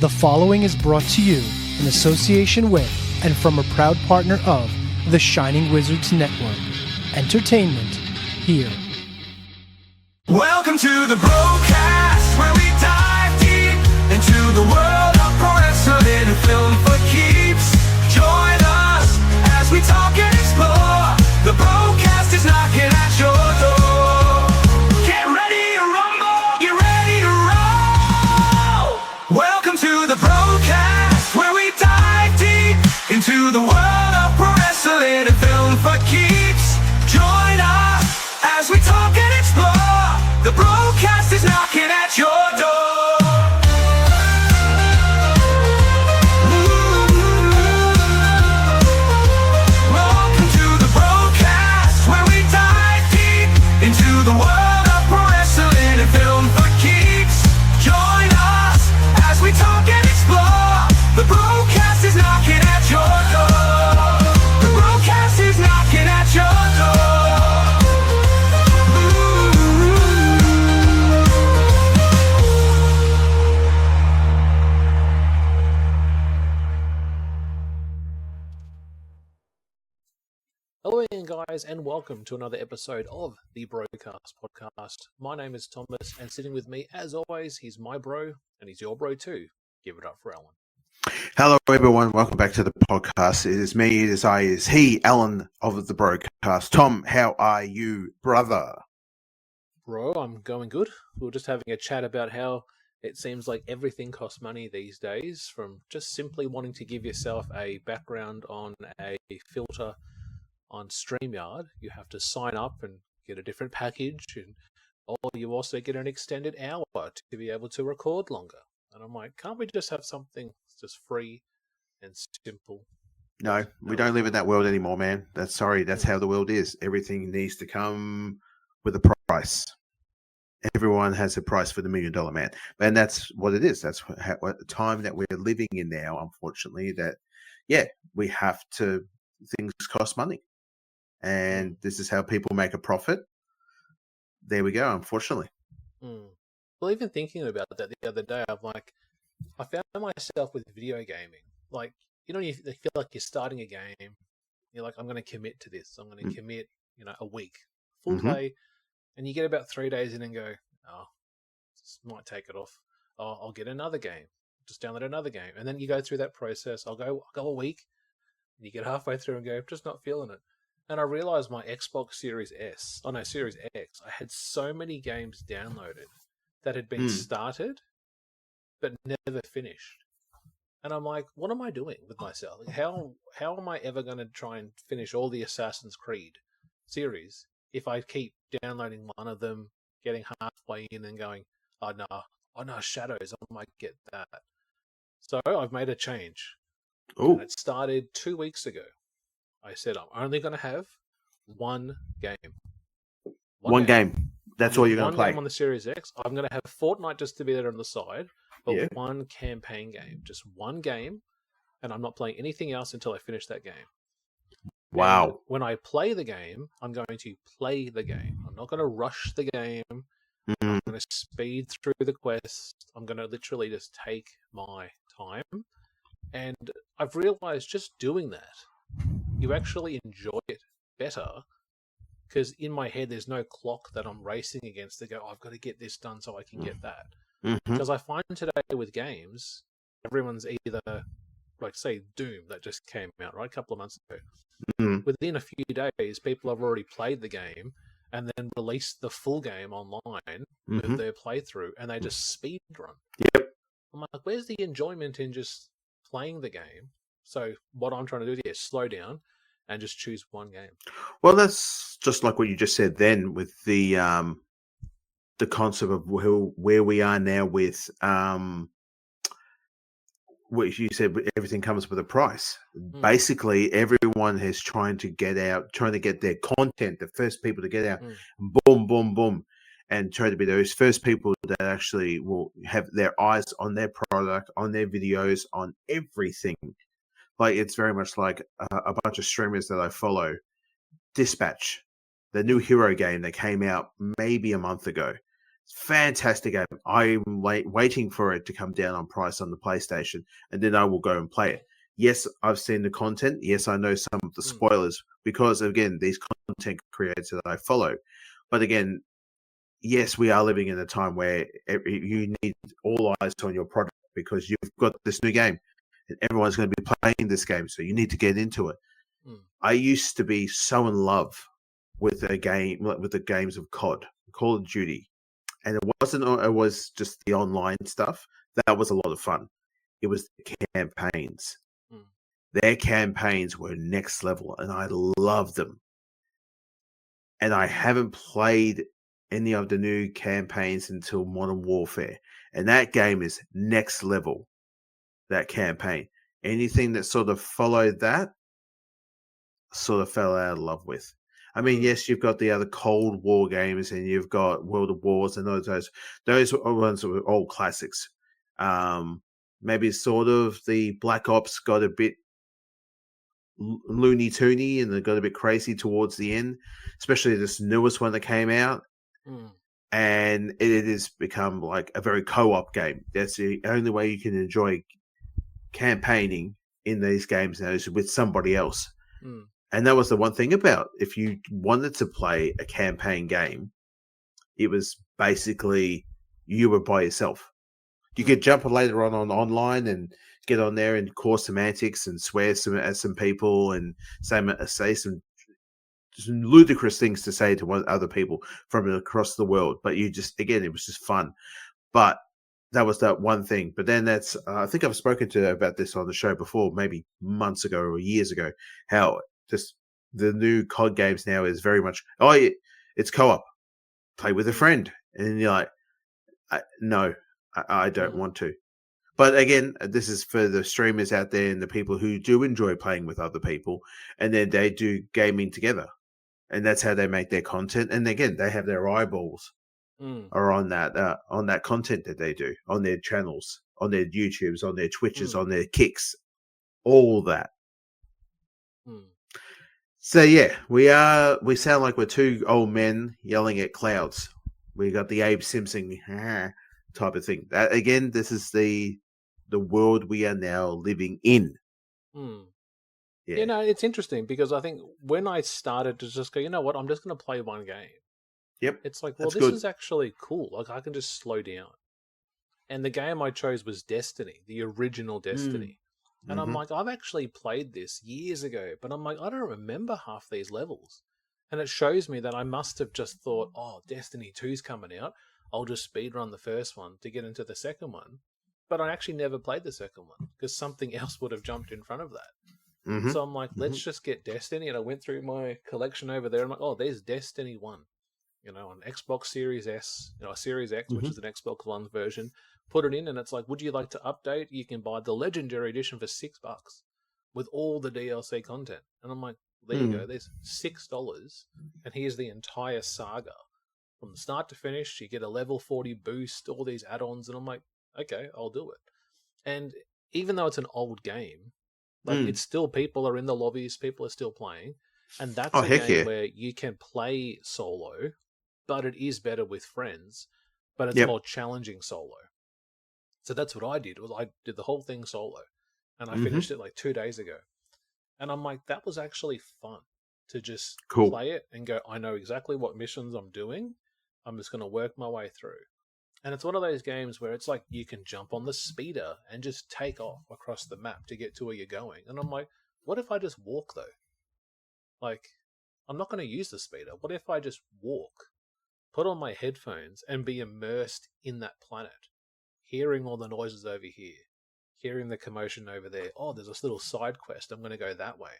The following is brought to you in association with and from a proud partner of the Shining Wizards Network. Entertainment here. Welcome to the BroKast, where we dive deep into the world of pro wrestling and film for keeps. Join us as we talk and explore. The BroKast is knocking at your door. Get ready to rumble, get ready to roll. Welcome to the BroKast, where we dive deep into the world of pro wrestling and film for keeps. Join us as we talk and explore. The BroKast is knocking at your door. Welcome to the BroKast, where we dive deep into the world of pro wrestling and film for keeps. Join us as we talk and explore. The BroKast is knocking at your door. The BroKast is knocking at your door. Hello again, guys, and welcome to another episode of the BroKast Podcast. My name is Thomas, and sitting with me, as always, he's my bro, and he's your bro too. Give it up for Alan. Hello, everyone. Welcome back to the podcast. It is me, it is I, it is he, Alan of the BroKast. Tom, how are you, brother? Bro, I'm going good. We were just having a chat about how it seems like everything costs money these days, from just simply wanting to give yourself a background on a filter on StreamYard. You have to sign up and get a different package, or you also get an extended hour to be able to record longer. And I'm like, can't we just have something just free and simple? No, we don't live in that world anymore, man. That's how the world is. Everything needs to come with a price. Everyone has a price for the $1 million man. And that's what it is. That's what the time that we're living in now, unfortunately, that, yeah, we have to, things cost money. And this is how people make a profit. There we go, unfortunately. Well, even thinking about that the other day, I'm like, I found myself with video gaming. Like, you know, you feel like you're starting a game. You're like, I'm going to commit to this. I'm going to commit, a week, full day. And you get about 3 days in and go, oh, this might take it off. Oh, I'll get another game. Just download another game. And then you go through that process. I'll go a week. And you get halfway through and go, I'm just not feeling it. And I realized my Xbox Series X, Series X, I had so many games downloaded that had been started, but never finished. And I'm like, what am I doing with myself? Like, how am I ever going to try and finish all the Assassin's Creed series if I keep downloading one of them, getting halfway in and going, oh no, Shadows, I might get that. So I've made a change. Oh, And it started 2 weeks ago. I said, I'm only going to have one game. One game. That's all you're going to play. One game on the Series X. I'm going to have Fortnite just to be there on the side, but Yeah. one campaign game. Just one game, and I'm not playing anything else until I finish that game. Wow. And when I play the game, I'm going to play the game. I'm not going to rush the game. I'm going to speed through the quest. I'm going to literally just take my time. And I've realized just doing that, you actually enjoy it better, because in my head there's no clock that I'm racing against to go, I've got to get this done so I can get that. Because I find today with games, everyone's either, like, say, Doom, that just came out, right, a couple of months ago. Within a few days, people have already played the game and then released the full game online with their playthrough, and they just speed run. Yep. I'm like, where's the enjoyment in just playing the game? So what I'm trying to do is slow down and just choose one game. Well, that's just like what you just said then with the concept of where we are now with what you said, everything comes with a price. Basically, everyone is trying to get their content, the first people to get out, boom, boom, boom, and try to be those first people that actually will have their eyes on their product, on their videos, on everything. Like, it's very much like a bunch of streamers that I follow. Dispatch, the new hero game that came out maybe a month ago. Fantastic game. I'm waiting for it to come down on price on the PlayStation, and then I will go and play it. Yes, I've seen the content. Yes, I know some of the spoilers because, again, these content creators that I follow. But again, yes, we are living in a time where you need all eyes on your product because you've got this new game and everyone's going to be playing this game. So you need to get into it. I used to be so in love with a game, with the games of COD, Call of Duty. And it was just the online stuff. That was a lot of fun. It was the campaigns. Their campaigns were next level, and I loved them. And I haven't played any of the new campaigns until Modern Warfare. And that game is next level, that campaign. Anything that sort of followed that, sort of fell out of love with. I mean, yes, you've got the other Cold War games, and you've got World of Wars, and those ones were all classics. Maybe sort of the Black Ops got a bit loony toony and it got a bit crazy towards the end, especially this newest one that came out. And it has become like a very co-op game. That's the only way you can enjoy campaigning in these games now is with somebody else. And that was the one thing about if you wanted to play a campaign game, it was basically you were by yourself. You could jump later on online and get on there and cause semantics and swear at some people and say some ludicrous things to say to other people from across the world. But you just, again, it was just fun. But that was that one thing. But then that's, I think I've spoken to about this on the show before, maybe months ago or years ago, how just the new COD games now is very much, it's co-op. Play with a friend. And you're like, no, I don't want to. But again, this is for the streamers out there and the people who do enjoy playing with other people. And then they do gaming together. And that's how they make their content. And again, they have their eyeballs are on that content that they do, on their channels, on their YouTubes, on their Twitches, on their Kicks, all that. So yeah, we sound like we're two old men yelling at clouds. We got the Abe Simpson type of thing. Again, this is the world we are now living in. Yeah. You know, it's interesting because I think when I started to just go, you know what, I'm just going to play one game. Yep. It's like, well, this is actually cool. Like, I can just slow down. And the game I chose was Destiny, the original Destiny. And I'm like, I've actually played this years ago, but I'm like, I don't remember half these levels. And it shows me that I must have just thought, oh, Destiny 2's coming out. I'll just speedrun the first one to get into the second one. But I actually never played the second one because something else would have jumped in front of that. So I'm like, let's just get Destiny. And I went through my collection over there. I'm like, oh, there's Destiny 1. You know, on Xbox Series S, Series X, which is an Xbox One version. Put it in, and it's like, would you like to update? You can buy the Legendary Edition for $6 with all the DLC content. And I'm like, there you go. There's $6, and here's the entire saga from the start to finish. You get a level 40 boost, all these add-ons, and I'm like, okay, I'll do it. And even though it's an old game, like it's still, people are in the lobbies, people are still playing, and that's a game where you can play solo, but it is better with friends, but it's more challenging solo. So that's what I did. I did the whole thing solo, and I finished it like 2 days ago. And I'm like, that was actually fun to just play it and go, I know exactly what missions I'm doing. I'm just going to work my way through. And it's one of those games where it's like you can jump on the speeder and just take off across the map to get to where you're going. And I'm like, what if I just walk though? Like, I'm not going to use the speeder. What if I just walk, put on my headphones and be immersed in that planet? Hearing all the noises over here, hearing the commotion over there. Oh, there's this little side quest. I'm going to go that way.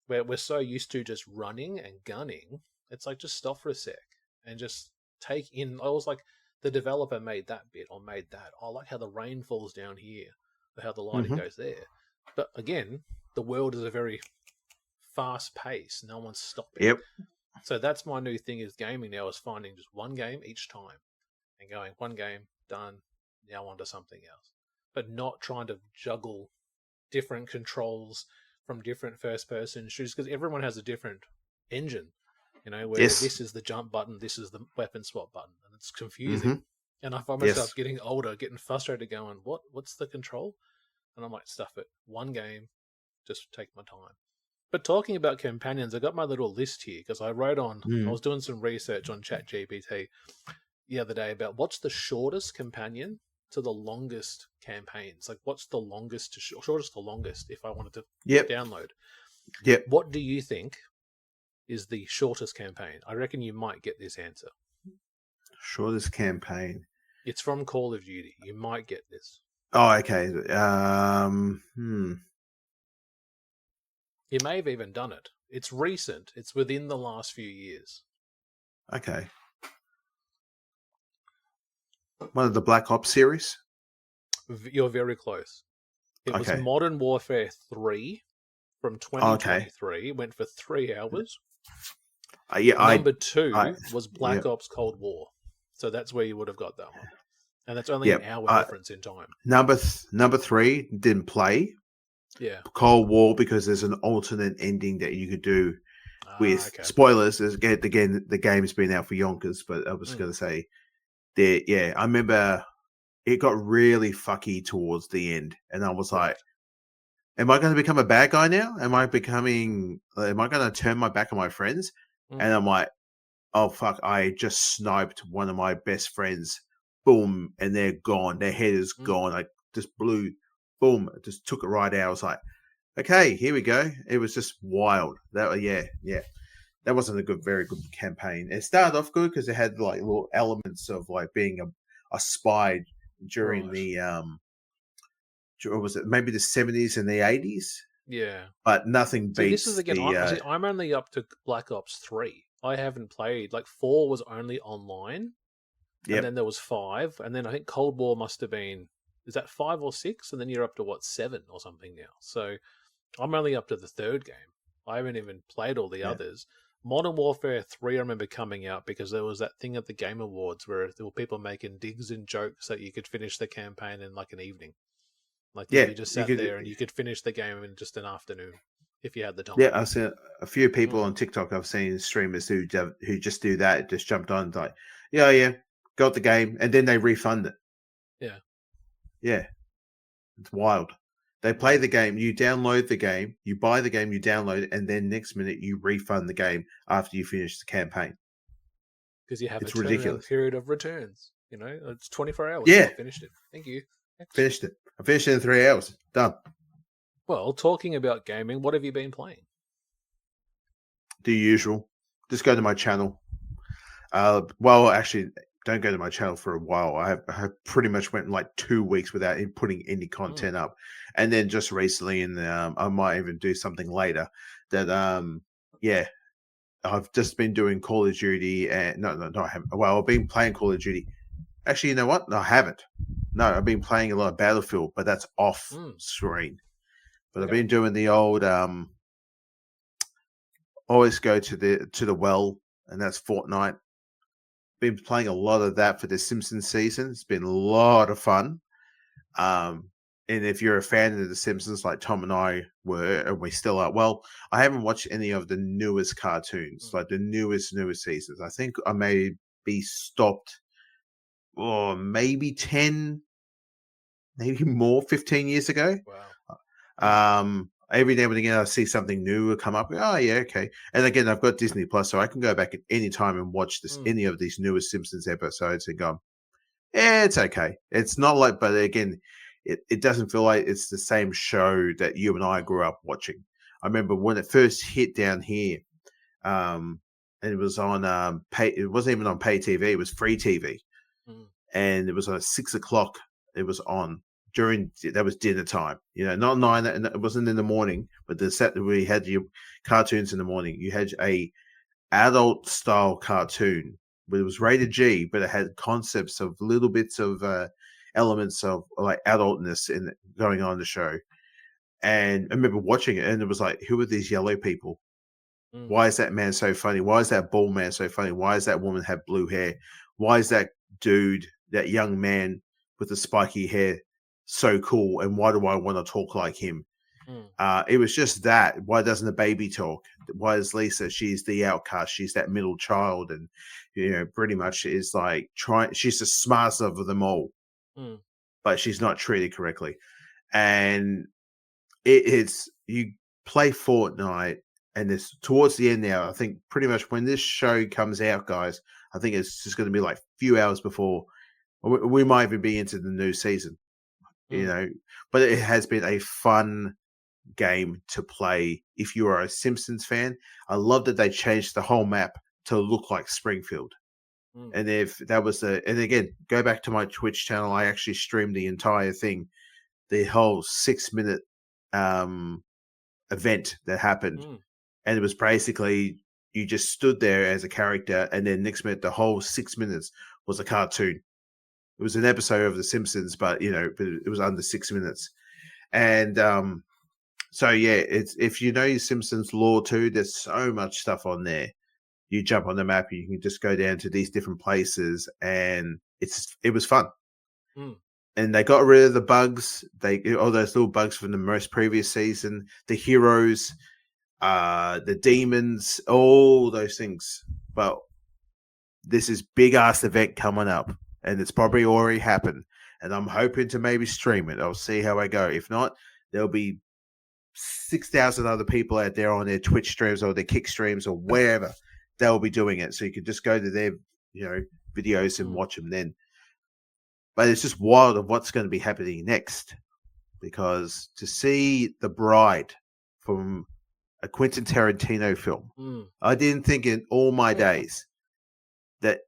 Where we're so used to just running and gunning, it's like just stop for a sec and just take in. I was like, the developer made that bit or made that. I like how the rain falls down here, or how the lighting goes there. But again, the world is a very fast pace. No one's stopping. Yep. So that's my new thing is gaming now, is finding just one game each time and going one game, done. Now onto something else, but not trying to juggle different controls from different first-person shooters, because everyone has a different engine, where this is the jump button, this is the weapon swap button, and It's confusing. Mhm. And I find myself Yes. getting older, getting frustrated, going, what's the control? And I might stuff it. One game, just take my time. But talking about companions, I got my little list here because I was doing some research on ChatGPT the other day about what's the shortest companion to the longest campaigns. Like, what's the longest shortest to longest if I wanted to download? Yep. What do you think is the shortest campaign? I reckon you might get this answer. Shortest campaign. It's from Call of Duty. You might get this. Oh, okay. You may have even done it. It's recent. It's within the last few years. Okay. One of the Black Ops series? You're very close. It was Modern Warfare 3 from 2023. It went for 3 hours. Number 2 was Black Ops Cold War. So that's where you would have got that one. And that's only an hour difference in time. Number 3 didn't play. Yeah. Cold War, because there's an alternate ending that you could do with spoilers. Again, the game's been out for yonkers, but I was going to say I remember it got really fucky towards the end, and I was like, am I going to become a bad guy now? Am I going to turn my back on my friends? And I'm like, oh fuck, I just sniped one of my best friends. Boom, and they're gone. Their head is gone. I just blew, boom, just took it right out. I was like, okay, here we go. It was just wild. That wasn't a very good campaign. It started off good because it had like little elements of like being a spy during the what was it, maybe the 70s and the 80s? Yeah. But nothing beats this is again, I'm only up to Black Ops 3. I haven't played, 4 was only online. And then there was 5. And then I think Cold War must have been, is that 5 or 6? And then you're up to 7 or something now. So I'm only up to the 3rd game. I haven't even played all the others. Modern Warfare 3, I remember coming out because there was that thing at the Game Awards where there were people making digs and jokes that you could finish the campaign in like an evening. You just sat there and you could finish the game in just an afternoon if you had the time. Yeah, I've seen a few people on TikTok. I've seen streamers who just do that, just jumped on like, got the game, and then they refund it. Yeah, it's wild. They play the game, you download the game, you buy the game, you download it, and then next minute you refund the game after you finish the campaign. Because you have a ridiculous period of returns. It's 24 hours. Yeah. I finished it. Thank you. Finished it. I finished it in 3 hours. Done. Well, talking about gaming, what have you been playing? The usual. Just go to my channel. Actually, don't go to my channel for a while. I have pretty much went 2 weeks without putting any content up. And then just recently, I might even do something later that, I've just been doing Call of Duty. And no, I haven't. Well, I've been playing Call of Duty. Actually, you know what? No, I haven't. No, I've been playing a lot of Battlefield, but that's off screen. But I've been doing the old, always go to the well, and that's Fortnite. Been playing a lot of that for the Simpsons season. It's been a lot of fun. And if you're a fan of the Simpsons, like Thom and I were, and we still are, well, I haven't watched any of the newest cartoons, like the newest seasons. I think I may be stopped, maybe 10, maybe more, 15 years ago. Wow. Every now and again, I see something new come up. Oh, yeah, okay. And again, I've got Disney Plus, so I can go back at any time and watch any of these newest Simpsons episodes and go, it's okay. It's not like, but again, it doesn't feel like it's the same show that you and I grew up watching. I remember when it first hit down here, and it was on it wasn't even on pay TV, it was free TV. And it was on 6 o'clock. It was on. That was dinner time, not 9, and it wasn't in the morning, but we had your cartoons in the morning. You had a adult style cartoon, but it was rated G, but it had concepts of little bits of elements of like adultness going on in the show. And I remember watching it, and it was like, who are these yellow people? Why is that man so funny? Why is that bald man so funny? Why does that woman have blue hair? Why is that dude, that young man with the spiky hair, so cool, and why do I want to talk like him? It was just that. Why doesn't the baby talk? Why is Lisa? She's the outcast. She's that middle child, and pretty much is like she's the smartest of them all, but she's not treated correctly. And it's you play Fortnite, and it's towards the end now. I think pretty much when this show comes out, guys, I think it's just going to be like a few hours before we might even be into the new season. But it has been a fun game to play if you are a Simpsons fan. I love that they changed the whole map to look like Springfield. And if that was and again, go back to my Twitch channel, I actually streamed the entire thing, the whole 6-minute event that happened. And it was basically you just stood there as a character, and then next minute the whole 6 minutes was a cartoon. It was an episode of The Simpsons, but it was under 6 minutes. And so yeah, it's if you know your Simpsons lore too, there's so much stuff on there. You jump on the map, you can just go down to these different places, and it was fun. And they got rid of the bugs. All those little bugs from the most previous season, the heroes, the demons, all those things. But this is big ass event coming up, and it's probably already happened. And I'm hoping to maybe stream it. I'll see how I go. If not, there'll be 6,000 other people out there on their Twitch streams or their Kick streams or wherever they'll be doing it. So you can just go to their, videos and watch them then. But it's just wild of what's going to be happening next, because to see The Bride from a Quentin Tarantino film, I didn't think in all my days that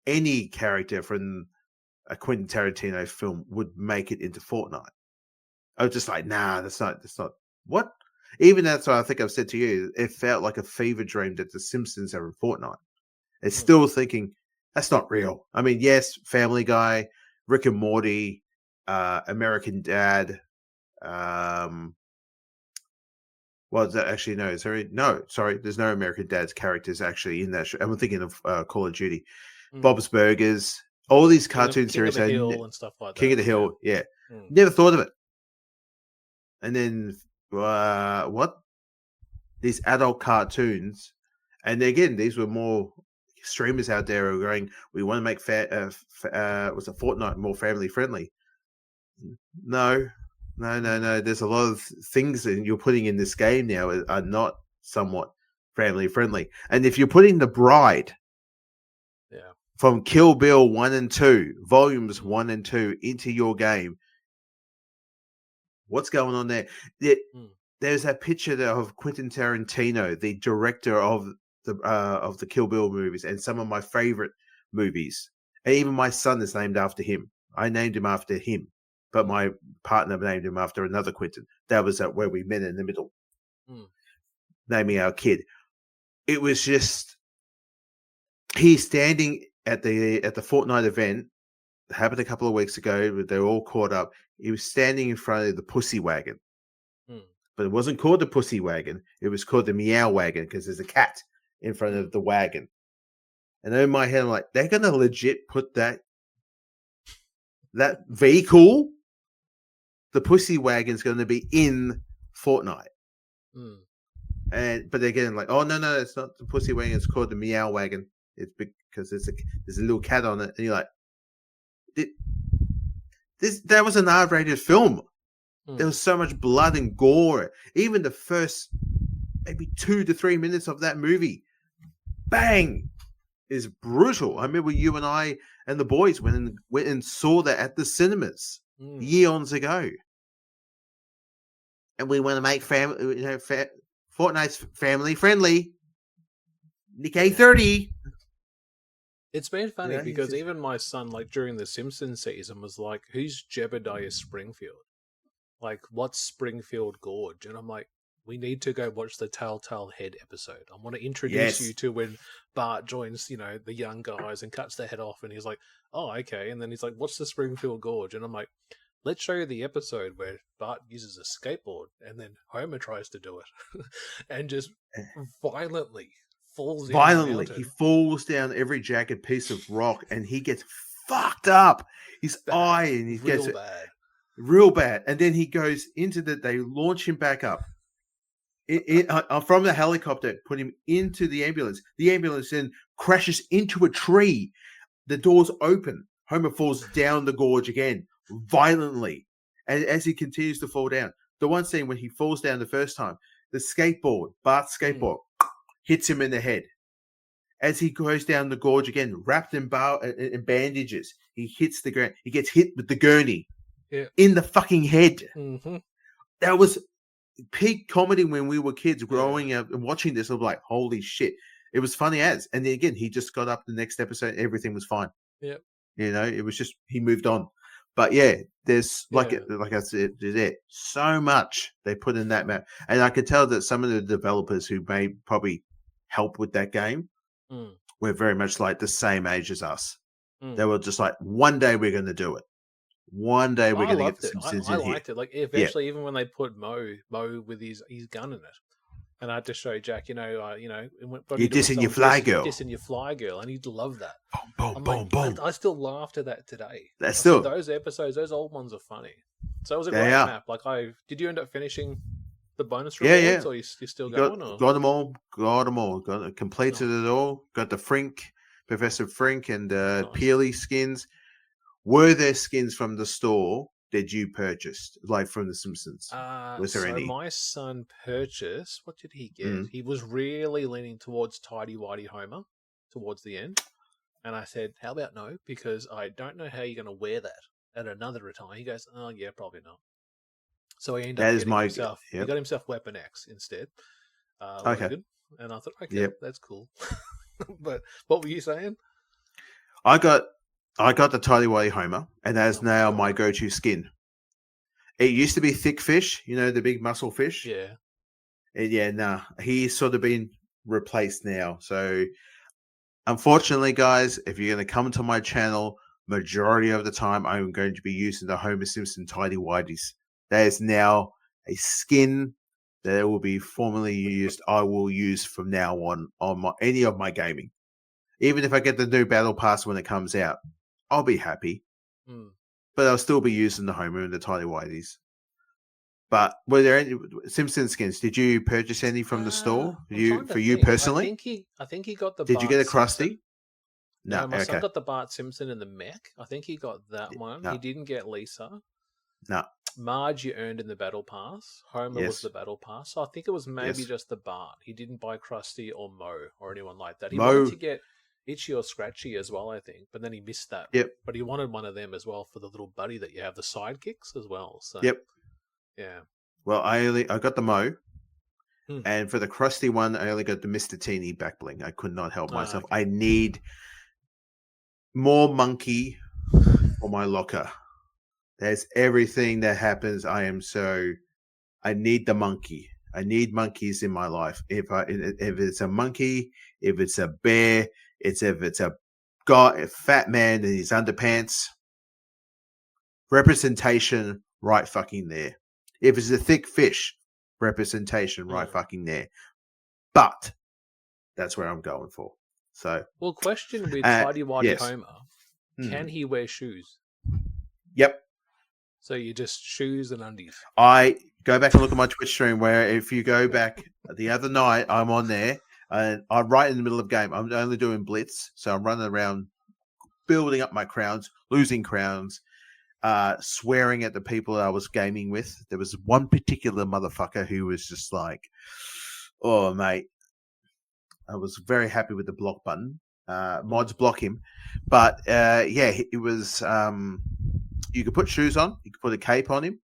any character from a Quentin Tarantino film would make it into Fortnite. I was just like, nah, that's not what? Even that's what I think I've said to you. It felt like a fever dream that the Simpsons are in Fortnite. It's still thinking that's not real. I mean, yes, Family Guy, Rick and Morty, American Dad. Well, that actually no, sorry, there's no American Dad's characters actually in that show. I'm thinking of Call of Duty, Bob's Burgers, all these cartoon series. King of the Hill and stuff like that. King of the Hill, yeah. Never thought of it. And then what? These adult cartoons, and again, these were more streamers out there who are going, we want to make was a Fortnite more family friendly. No. There's a lot of things that you're putting in this game now are not somewhat family friendly. And if you're putting The Bride from Kill Bill 1 and 2, volumes 1 and 2 into your game, what's going on there? There's that picture there of Quentin Tarantino, the director of the Kill Bill movies and some of my favorite movies. And even my son is named after him. I named him after him, but my partner named him after another Quentin. That was where we met in the middle, naming our kid. It was just he's standing at the Fortnite event. It happened a couple of weeks ago. They're all caught up. He was standing in front of the Pussy Wagon, but it wasn't called the Pussy Wagon. It was called the Meow Wagon because there's a cat in front of the wagon. And in my head, I'm like, they're going to legit put that vehicle, the Pussy Wagon's going to be in Fortnite. But they're getting like, oh, no, it's not the Pussy Wagon. It's called the Meow Wagon. It's because there's a little cat on it. And you're like, that was an R-rated film. There was so much blood and gore. Even the first maybe 2 to 3 minutes of that movie, bang, is brutal. I remember you and I and the boys went and saw that at the cinemas years ago. And we want to make Fortnite's family friendly. Nick 30. It's been funny because even my son, like during the Simpsons season, was like, "Who's Jebediah Springfield? Like, what's Springfield Gorge?" And I'm like, we need to go watch the Telltale Head episode. I want to introduce you to when Bart joins, the young guys and cuts their head off. And he's like, oh, okay. And then he's like, what's the Springfield Gorge? And I'm like, let's show you the episode where Bart uses a skateboard and then Homer tries to do it and just violently falls down. Violently. He falls down every jagged piece of rock and he gets fucked up. His eye and he gets bad. Real bad. And then he goes into they launch him back up. From the helicopter, put him into the ambulance. The ambulance then crashes into a tree. The doors open. Homer falls down the gorge again, violently. And as he continues to fall down, the one scene when he falls down the first time, the skateboard, Bart's skateboard, hits him in the head. As he goes down the gorge again, wrapped in bandages, he hits the ground. He gets hit with the gurney in the fucking head. Mm-hmm. That was peak comedy when we were kids growing up and watching this. I was like, holy shit. It was funny as. And then again, he just got up the next episode. Everything was fine. Yep. You know, it was just, he moved on. But yeah, there's like I said, there's so much they put in that map. And I could tell that some of the developers who may probably help with that game were very much like the same age as us. They were just like, one day we're going to do it. One day we're going to get the Simpsons in here. I liked it. Like eventually, even when they put Mo with his gun in it, and I had to show Jack, you're dissing your fly girl. Dissing your fly girl, and he'd love that. Boom, boom, boom. I still laughed at that today. That's still those episodes. Those old ones are funny. So it was a great map. Like did you end up finishing the bonus rewards, or you still going? Got them all. Completed it all. Got the Professor Frink, and Peely skins. Were there skins from the store that you purchased, like from The Simpsons? Was there any? My son purchased. What did he get? He was really leaning towards Tidy Whitey Homer towards the end, and I said, "How about no? Because I don't know how you're going to wear that at another time." He goes, "Oh yeah, probably not." So he ended up getting himself. He got himself Weapon X instead. Okay. Good. And I thought, okay, that's cool. But what were you saying? I got the Tidy Whitey Homer, and that is now my go-to skin. It used to be Thick Fish, the big muscle fish. Yeah. And he's sort of been replaced now. So, unfortunately, guys, if you're going to come to my channel, majority of the time, I'm going to be using the Homer Simpson Tidy Whiteys. That is now a skin that will be formerly used. I will use from now on any of my gaming. Even if I get the new Battle Pass when it comes out, I'll be happy. But I'll still be using the Homer and the Tidy Whiteys. But were there any Simpson skins? Did you purchase any from the store? You personally? I think he got the. Did you get a Krusty? No, my son got the Bart Simpson and the mech. I think he got that one. No. He didn't get Lisa. No. Marge you earned in the Battle Pass. Homer was the Battle Pass. So I think it was maybe just the Bart. He didn't buy Krusty or Mo or anyone like that. He wanted to get Itchy or Scratchy as well, I think. But then he missed that. Yep. But he wanted one of them as well for the little buddy that you have, the sidekicks as well. So yep. Yeah. Well, I got the Mo. And for the Krusty one, I only got the Mr. Teeny back bling. I could not help myself. Okay. I need more monkey for my locker. There's everything that happens. I need the monkey. I need monkeys in my life. If it's a monkey, if it's a bear, if it's a fat man in his underpants, representation right fucking there. If it's a thick fish, representation right fucking there. But that's where I'm going for. So, question with Tidy Whitey Homer: can he wear shoes? Yep. So you just shoes and undies. I go back and look at my Twitch stream where if you go back the other night, I'm on there and I'm right in the middle of game. I'm only doing blitz. So I'm running around building up my crowns, losing crowns, swearing at the people that I was gaming with. There was one particular motherfucker who was just like, oh, mate. I was very happy with the block button. Mods block him. But it was... you could put shoes on. You could put a cape on him.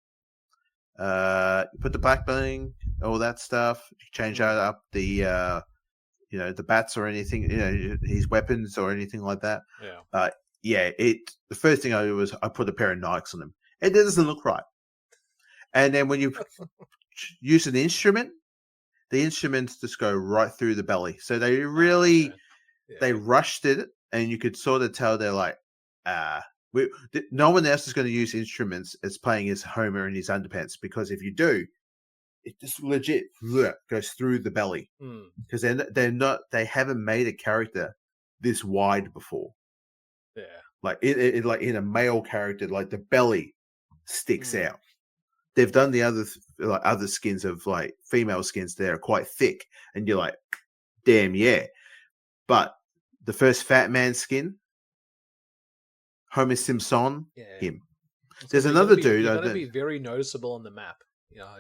You put the back bling, all that stuff. You change up the, the bats or anything, his weapons or anything like that. Yeah. The first thing I did was I put a pair of Nikes on him. It doesn't look right. And then when you use an instrument, the instruments just go right through the belly. So they really, they rushed it, and you could sort of tell they're like, no one else is going to use instruments as playing as Homer in his underpants, because if you do, it just legit goes through the belly, because they haven't made a character this wide before. Yeah, like like in a male character, like the belly sticks out. They've done the other skins of like female skins that are quite thick, and you're like, damn, yeah. But the first Fat Man skin, Homer Simpson, him. There's another dude. You're going to be very noticeable on the map.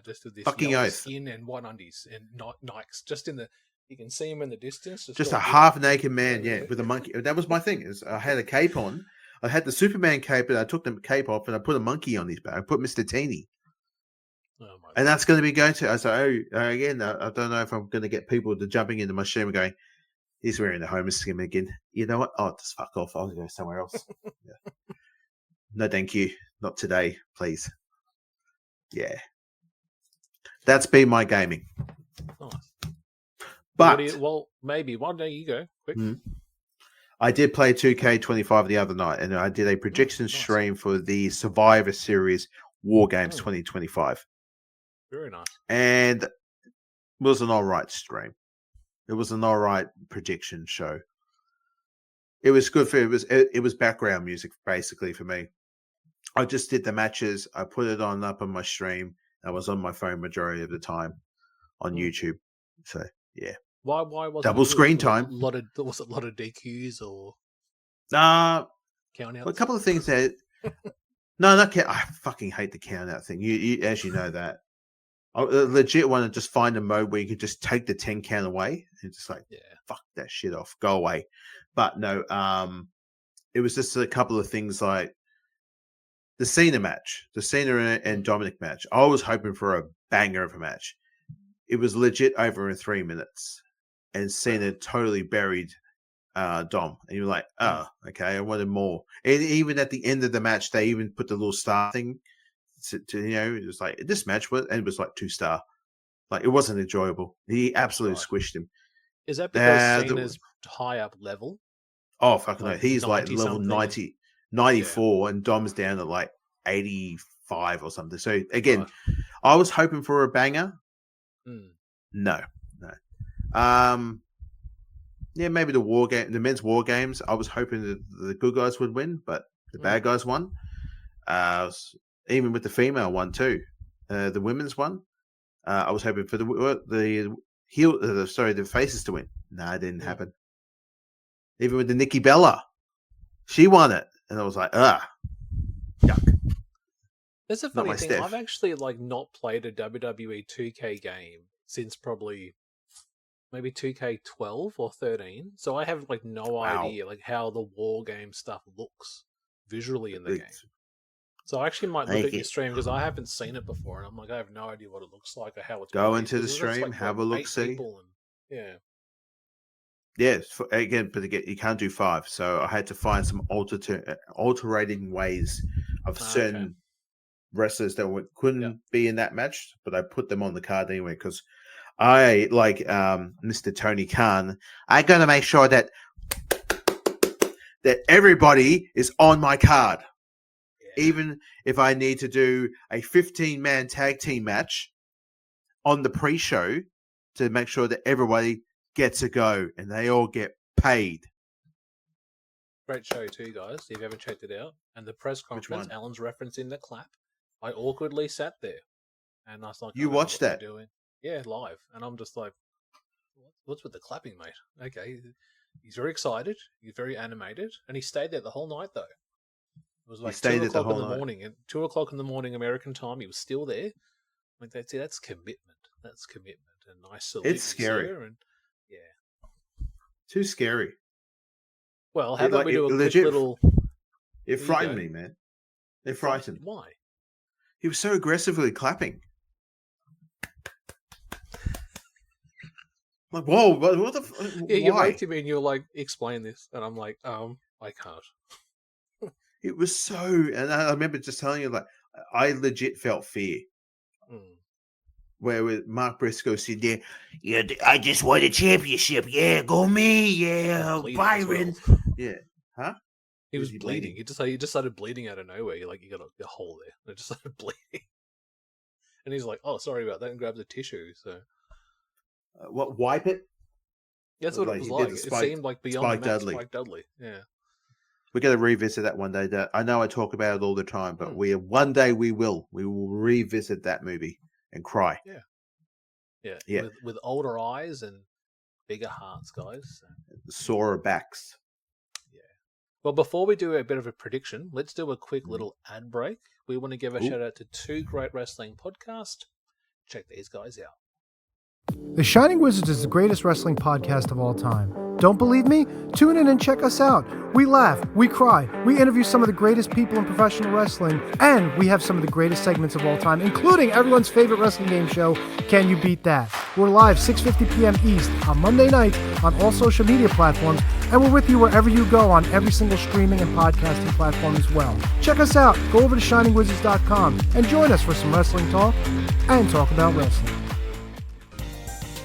Just with this fucking yellow oath. skin and white undies and not Nikes. Just you can see him in the distance. Just a half-naked man, with a monkey. That was my thing. I had a cape on. I had the Superman cape, and I took the cape off, and I put a monkey on his back. I put Mr. Teeny. Oh my and that's going to be going to. I said, again, I don't know if I'm going to get people to jumping into my stream and going, he's wearing the Homer skin again. You know what? Oh, just fuck off. I'll go somewhere else. No, thank you. Not today, please. Yeah. That's been my gaming. Nice. But maybe one day you go quick. I did play 2K25 the other night, and I did a prediction stream for the Survivor Series WarGames 2025. Very nice. And it was an all right stream. It was an all right prediction show. It was good it was background music basically for me. I just did the matches. I put it up on my stream. I was on my phone majority of the time on YouTube. So yeah. Why was double screen time? Was it a lot of DQs or count outs? A couple of things that no, not count. I fucking hate the count out thing. You as you know that. I legit want to just find a mode where you can just take the 10 count away and just fuck that shit off, go away. But no, it was just a couple of things like the Cena match, the Cena and Dominic match. I was hoping for a banger of a match. It was legit over in 3 minutes, and Cena totally buried Dom. And you were like, oh, okay, I wanted more. And even at the end of the match, they even put the little star thing. It was like this match was, and it was like 2-star. Like it wasn't enjoyable. He absolutely squished him. Is that because Cena's high up level? Oh fucking no! He's like level 90, 94, and Dom's down at like 85 or something. So again, I was hoping for a banger. No. Maybe the men's war games. I was hoping that the good guys would win, but the bad guys won. Even with the female one too, the women's one. I was hoping for the faces to win. No, it didn't happen. Even with the Nikki Bella, she won it, and I was like, yuck. That's a funny thing. I've actually not played a WWE 2K game since probably maybe 2K12 or 13. So I have no idea how the war game stuff looks visually in the game. So I actually might look at your stream because I haven't seen it before, and I'm like, I have no idea what it looks like or how it's. Go into the stream, have a look, see. Yes, again, but again, you can't do 5, so I had to find some alterating ways of certain wrestlers that couldn't be in that match, but I put them on the card anyway because I like Mr. Tony Khan. I gotta make sure that everybody is on my card. Even if I need to do a 15-man tag team match on the pre-show to make sure that everybody gets a go and they all get paid. Great show too, guys, if you haven't checked it out. And the press conference, Alan's referencing the clap. I awkwardly sat there and I was like, you watched that? Doing? Yeah, live. And I'm just like, what's with the clapping, mate? Okay. He's very excited. He's very animated. And he stayed there the whole night, though. It was like 2 o'clock in the morning. And 2 o'clock in the morning American time, he was still there. Like that's commitment. That's commitment. And nice salute. It's scary. And too scary. Well, how about we do a quick little... It frightened me, man. It frightened. Why? He was so aggressively clapping. Like, whoa, what the... Yeah, you looked at me and you were like, explain this. And I'm like, I can't. It was so... And I remember just telling you, I legit felt fear. Where with Mark Briscoe said, yeah, I just won a championship. Yeah, go me. Yeah, Byron. Well. Yeah. Huh? He was bleeding. He just started bleeding out of nowhere. You got a hole there. And it just started bleeding. And he's like, oh, sorry about that, and grabs a tissue. So, what? Wipe it? That's what it was like. It seemed like beyond Spike Dudley. Yeah. We're going to revisit that one day. I know I talk about it all the time, but one day we will revisit that movie and cry. Yeah. With older eyes and bigger hearts, guys. Sore backs. Well, before we do a bit of a prediction, let's do a quick little ad break. We want to give a shout out to two great wrestling podcasts. Check these guys out. The Shining Wizards is the greatest wrestling podcast of all time. Don't believe me? Tune in and check us out. We laugh, we cry, we interview some of the greatest people in professional wrestling, and we have some of the greatest segments of all time, including everyone's favorite wrestling game show, Can You Beat That? We're live 6:50 p.m. East on Monday nights on all social media platforms, and we're with you wherever you go on every single streaming and podcasting platform as well. Check us out. Go over to shiningwizards.com and join us for some wrestling talk and talk about wrestling.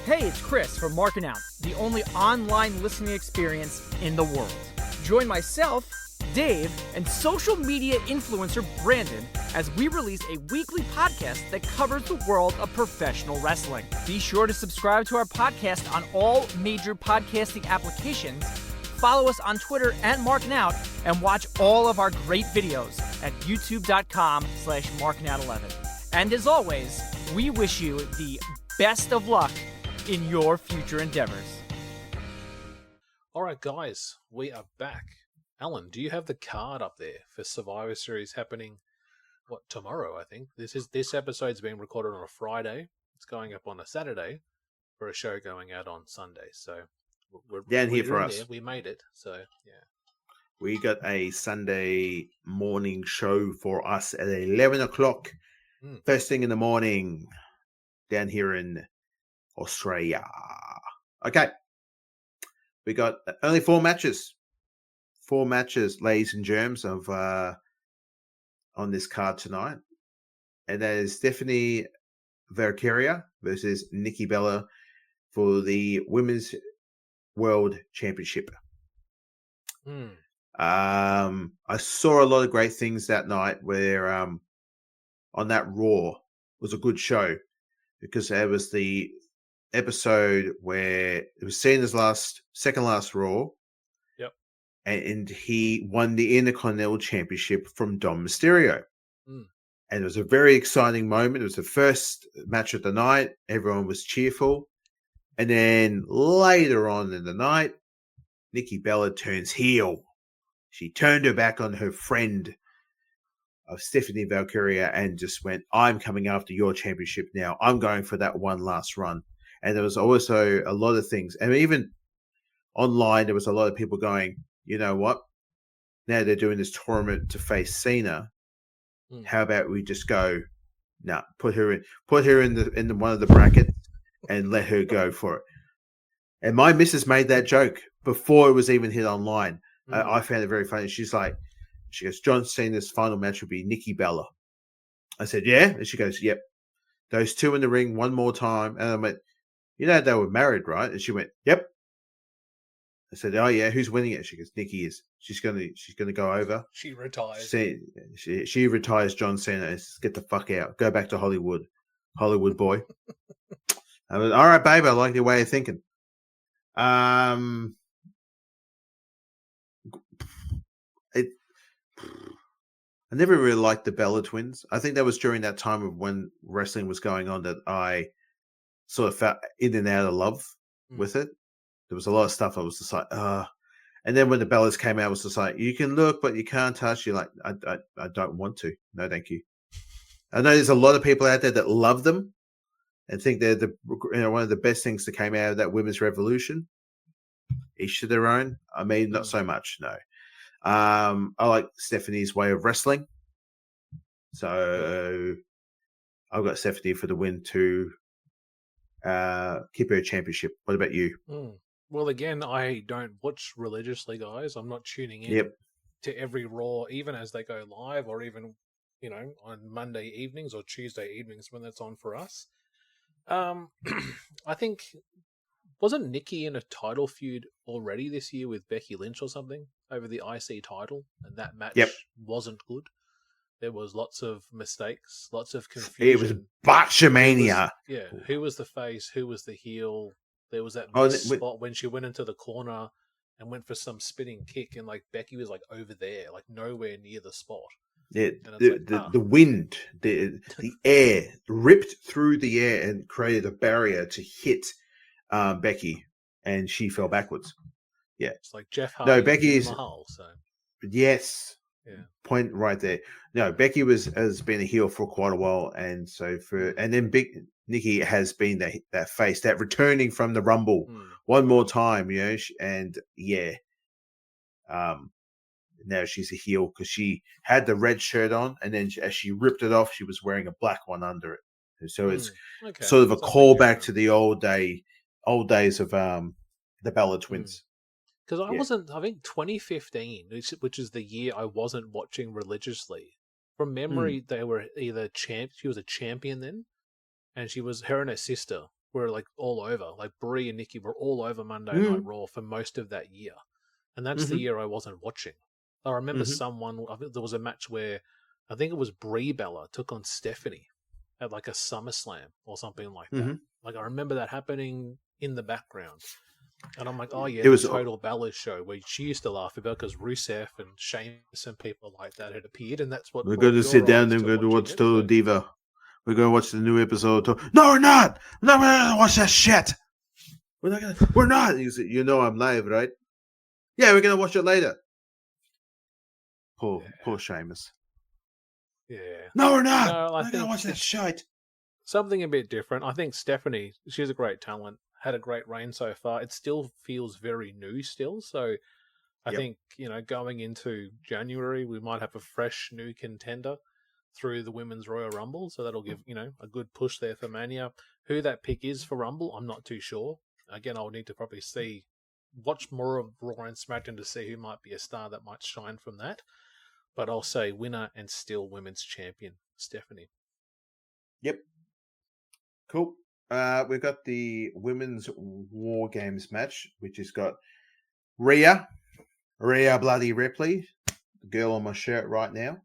Hey, it's Chris from Markin, the only online listening experience in the world. Join myself, Dave, and social media influencer Brandon as we release a weekly podcast that covers the world of professional wrestling. Be sure to subscribe to our podcast on all major podcasting applications, follow us on Twitter at Markin and watch all of our great videos at youtube.com/markinout11. And as always, we wish you the best of luck in your future endeavors. All right, guys, we are back. Alan, do you have the card up there for Survivor Series happening, tomorrow, I think? This episode's being recorded on a Friday. It's going up on a Saturday for a show going out on Sunday. So we're Down here for us. There. We made it. So, yeah. We got a Sunday morning show for us at 11 o'clock. First thing in the morning down here in Australia. Okay. We got only 4 matches. 4 matches, ladies and germs, of on this card tonight. And that is Stephanie Valkyria versus Nikki Bella for the Women's World Championship. I saw a lot of great things that night where on that Raw was a good show because there was the episode where it was seen as second last Raw. Yep. And he won the Intercontinental Championship from Dom Mysterio. And it was a very exciting moment. It was the first match of the night. Everyone was cheerful. And then later on in the night, Nikki Bella turns heel. She turned her back on her friend of Stephanie Valkyria and just went, I'm coming after your championship now. I'm going for that one last run. And there was also a lot of things. And even online, there was a lot of people going, you know what? Now they're doing this tournament to face Cena. How about we just go, put her in the one of the brackets and let her go for it. And my missus made that joke before it was even hit online. I found it very funny. She goes, John Cena's final match will be Nikki Bella. I said, yeah? And she goes, yep. Those two in the ring one more time. And I went, you know, they were married, right? And she went, yep. I said, oh, yeah, who's winning it? She goes, Nikki is. She's gonna go over. She retires. She retires John Cena and says, get the fuck out. Go back to Hollywood. Hollywood boy. I was, all right, babe, I like your way of thinking. I never really liked the Bella twins. I think that was during that time of when wrestling was going on that I sort of felt in and out of love with it. There was a lot of stuff I was just like, And then when the Bellas came out, it was just like, you can look, but you can't touch. You're like, I don't want to. No, thank you. I know there's a lot of people out there that love them and think they're one of the best things that came out of that women's revolution. Each to their own. I mean, not so much, no. I like Stephanie's way of wrestling. So I've got Stephanie for the win to keep her championship. What about you? Well, again, I don't watch religiously, guys. I'm not tuning in to every Raw, even as they go live or even, on Monday evenings or Tuesday evenings when that's on for us. I think, wasn't Nikki in a title feud already this year with Becky Lynch or something over the IC title? And that match wasn't good. There was lots of mistakes, lots of confusion. It was Botchamania. Who was the face? Who was the heel? There was that spot when she went into the corner and went for some spinning kick, and Becky was over there, nowhere near the spot. Yeah, the wind, the air ripped through the air and created a barrier to hit Becky, and she fell backwards. Yeah. It's like Jeff Hardy. No, and Becky Jinder is. Mahal, so Yes. yeah. Point right there. No, Becky has been a heel for quite a while, and so then Nikki has been that face, that returning from the Rumble one more time, and now she's a heel because she had the red shirt on, and then as she ripped it off, she was wearing a black one under it. So it's sort of a callback to the old days of the Bella twins. Because I think 2015, which is the year I wasn't watching religiously. From memory, they were either she was a champion then, and her and her sister were like all over. Like Brie and Nikki were all over Monday Night Raw for most of that year. And that's the year I wasn't watching. I remember I think there was a match where I think it was Brie Bella took on Stephanie at like a SummerSlam or something like that. Like I remember that happening in the background. And I'm like, oh yeah, it was Total Bella show where she used to laugh about because Rusev and Sheamus and people like that had appeared, and that's what we're going to sit down and we're going to watch Total Diva. We're going to watch the new episode. No, we're not. No, we're not going to watch that shit. We're not going to. We're not. You know I'm live, right? Yeah, we're going to watch it later. Poor Sheamus. Yeah. No, we're not. No, we're going to watch that shit. Something a bit different. I think Stephanie, she's a great talent. Had a great reign so far. It still feels very new still. So I think, going into January, we might have a fresh new contender through the Women's Royal Rumble. So that'll give, a good push there for Mania. Who that pick is for Rumble, I'm not too sure. Again, I'll need to probably watch more of Raw and SmackDown to see who might be a star that might shine from that. But I'll say winner and still women's champion, Stephanie. Yep. Cool. We've got the women's WarGames match, which has got Rhea Bloody Ripley, the girl on my shirt right now,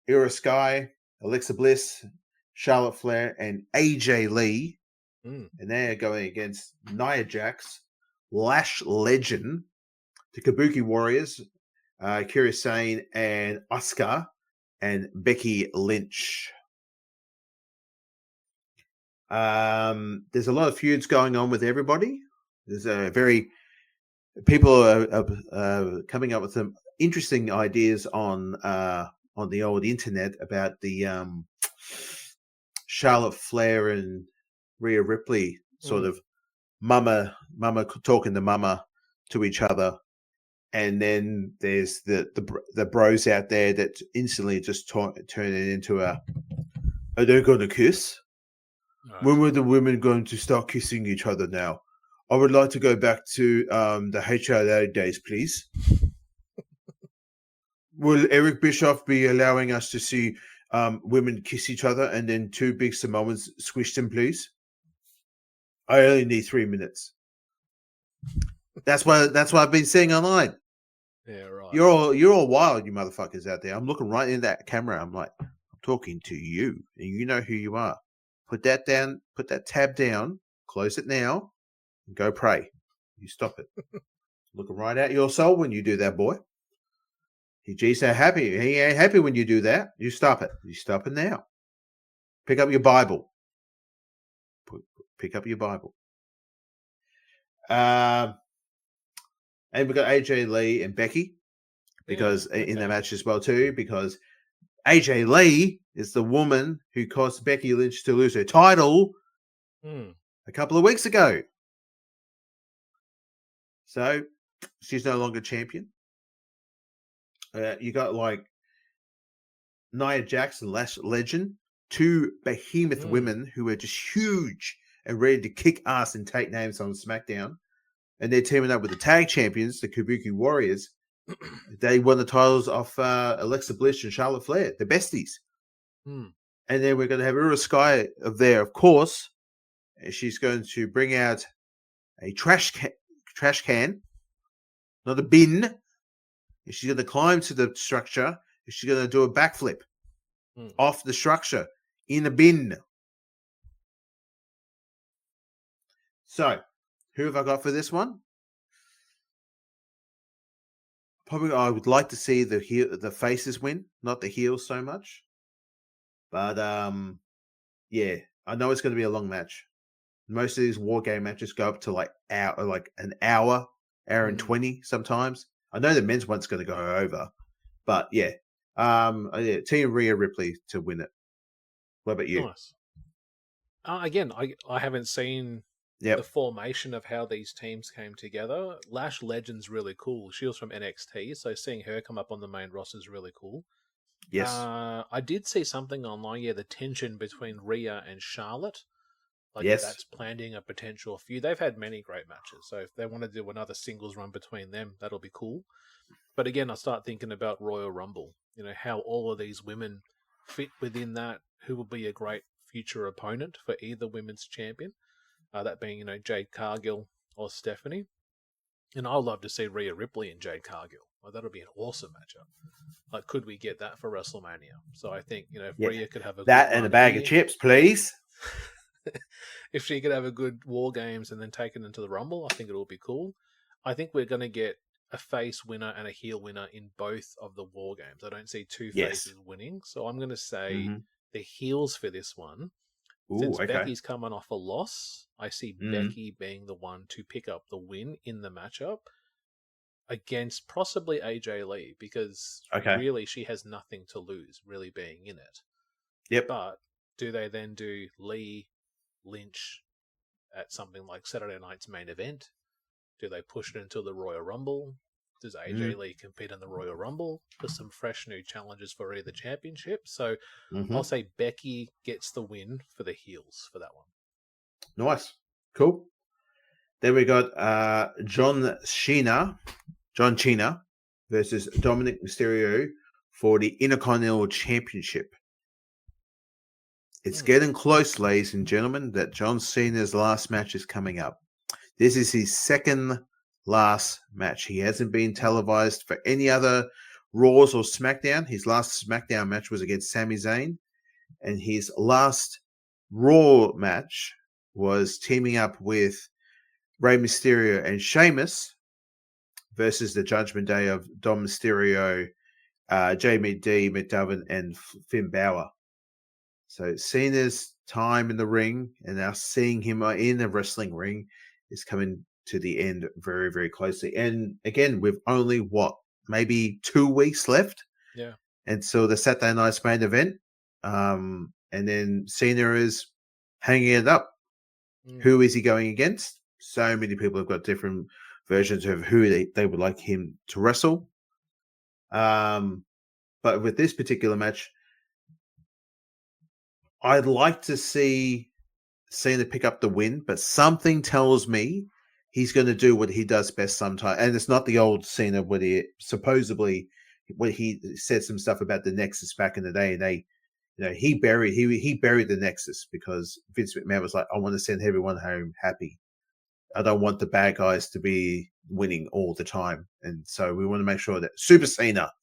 Ira Sky, Alexa Bliss, Charlotte Flair, and AJ Lee. And they're going against Nia Jax, Lash Legend, the Kabuki Warriors, Kairi Sane, and Asuka, and Becky Lynch. There's a lot of feuds going on with everybody. There's people are coming up with some interesting ideas on the old internet about the Charlotte Flair and Rhea Ripley sort of mama talking to mama to each other, and then there's the bros out there that instantly just turn it into are they going to kiss? When were the women going to start kissing each other now? I would like to go back to the HLA days, please. Will Eric Bischoff be allowing us to see women kiss each other and then two big Samoans squish them, please? I only need 3 minutes. That's what I've been seeing online. Yeah, right. You're all wild, you motherfuckers out there. I'm looking right in that camera. I'm like, I'm talking to you, and you know who you are. Put that down. Put that tab down. Close it now. And go pray. You stop it. Looking right at your soul when you do that, boy. G's so happy. He ain't happy when you do that. You stop it. You stop it now. Pick up your Bible. Pick up your Bible. And we've got AJ Lee and Becky because in the match as well too, because AJ Lee is the woman who caused Becky Lynch to lose her title a couple of weeks ago. So she's no longer champion. You got like Nia Jax and Lash Legend, two behemoth women who are just huge and ready to kick ass and take names on SmackDown. And they're teaming up with the tag champions, the Kabuki Warriors. They won the titles off Alexa Bliss and Charlotte Flair, the besties. And then we're going to have Ira Sky there, of course. And she's going to bring out a trash can, not a bin. And she's going to climb to the structure. And she's going to do a backflip off the structure in a bin. So, who have I got for this one? Probably, I would like to see the faces win, not the heels so much. But yeah, I know it's going to be a long match. Most of these war game matches go up to like an hour and 20 sometimes. I know the men's one's going to go over, but yeah. Team Rhea Ripley to win it. What about you? Nice. Again, I haven't seen Yep. the formation of how these teams came together. Lash Legend's really cool. She was from NXT, so seeing her come up on the main roster is really cool. Yes. I did see something online, the tension between Rhea and Charlotte. Yes. That's planting a potential feud. They've had many great matches, so if they want to do another singles run between them, that'll be cool. But again, I start thinking about Royal Rumble, how all of these women fit within that, who will be a great future opponent for either women's champion, that being, Jade Cargill or Stephanie. And I'd love to see Rhea Ripley and Jade Cargill. That'll be an awesome matchup. Could we get that for WrestleMania? So I think, if Rhea could have that good and a run bag here, of chips, please. if she could have a good War Games and then take it into the Rumble, I think it will be cool. I think we're going to get a face winner and a heel winner in both of the War Games. I don't see two faces winning, so I'm going to say the heels for this one. Ooh, Since okay. Becky's coming off a loss, I see Becky being the one to pick up the win in the matchup against possibly AJ Lee, because really she has nothing to lose, really being in it. Yep. But do they then do Lee Lynch at something like Saturday night's main event? Do they push it into the Royal Rumble? Does AJ Lee compete in the Royal Rumble for some fresh new challenges for either championship? So I'll say Becky gets the win for the heels for that one. Nice. Cool. Then we got John Cena versus Dominic Mysterio for the Intercontinental Championship. It's getting close, ladies and gentlemen, that John Cena's last match is coming up. This is his second last match. He hasn't been televised for any other Raws or SmackDown. His last SmackDown match was against Sami Zayn. And his last Raw match was teaming up with Rey Mysterio and Sheamus versus the Judgment Day of Dom Mysterio, Jamie D. McDonough, and Finn Balor. So Cena's time in the ring and now seeing him in the wrestling ring is coming to the end very, very closely. And again, with only maybe 2 weeks left until the Saturday night's main event. And then Cena is hanging it up. Who is he going against? So many people have got different versions of who they would like him to wrestle. But with this particular match, I'd like to see Cena pick up the win, but something tells me he's going to do what he does best sometimes. And it's not the old Cena when he said some stuff about the Nexus back in the day, and he buried the Nexus because Vince McMahon was like, I want to send everyone home happy. I don't want the bad guys to be winning all the time. And so we want to make sure that Super Cena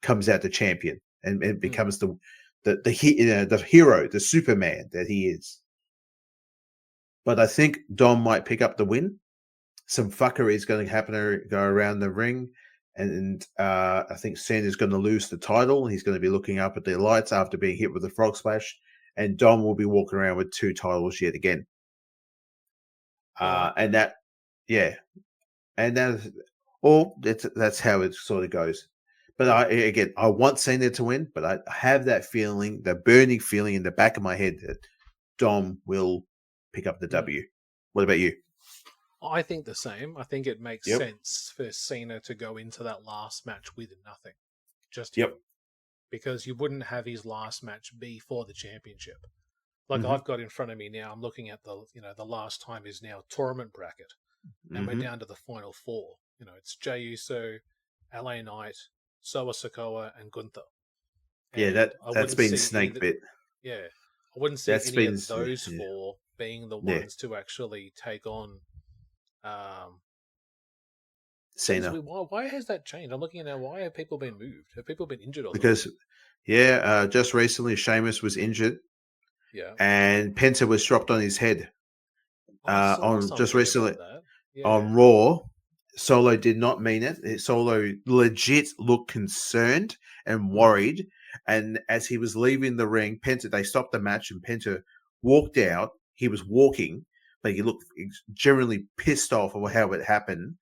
comes out the champion and becomes the hero, the Superman that he is. But I think Dom might pick up the win. Some fuckery is going to go around the ring. And I think Cena's going to lose the title. He's going to be looking up at the lights after being hit with the frog splash. And Dom will be walking around with 2 titles yet again. That's how it sort of goes. But I want Cena to win, but I have that feeling, the burning feeling in the back of my head that Dom will pick up the W. What about you? I think the same. I think it makes sense for Cena to go into that last match with nothing. Because you wouldn't have his last match be for the championship. I've got in front of me now, I'm looking at the last time is now tournament bracket. And we're down to the final 4. It's Jey Uso, LA Knight, Solo Sikoa, and Gunther. And that's been snake bit. Yeah. I wouldn't see any of those 4 being the ones to actually take on Cena. Why has that changed? I'm looking at now. Why have people been moved? Have people been injured? Because, just recently Sheamus was injured. Yeah. And Penta was dropped on his head. Recently on Raw. Solo did not mean it. Solo legit looked concerned and worried. And as he was leaving the ring, they stopped the match and Penta walked out. He was walking, but he looked generally pissed off of how it happened.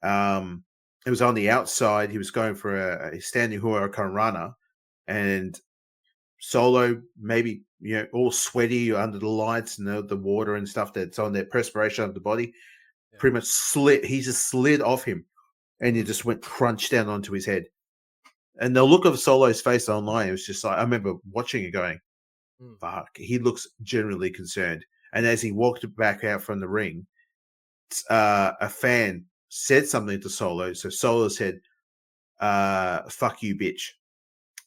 It was on the outside. He was going for a standing Huracan Rana, and Solo, maybe, all sweaty under the lights and the water and stuff that's on there, perspiration of the body, pretty much slid. He just slid off him, and he just went crunch down onto his head. And the look of Solo's face online, it was just like, I remember watching it going, fuck, he looks genuinely concerned. And as he walked back out from the ring, a fan said something to Solo. So Solo said, fuck you, bitch.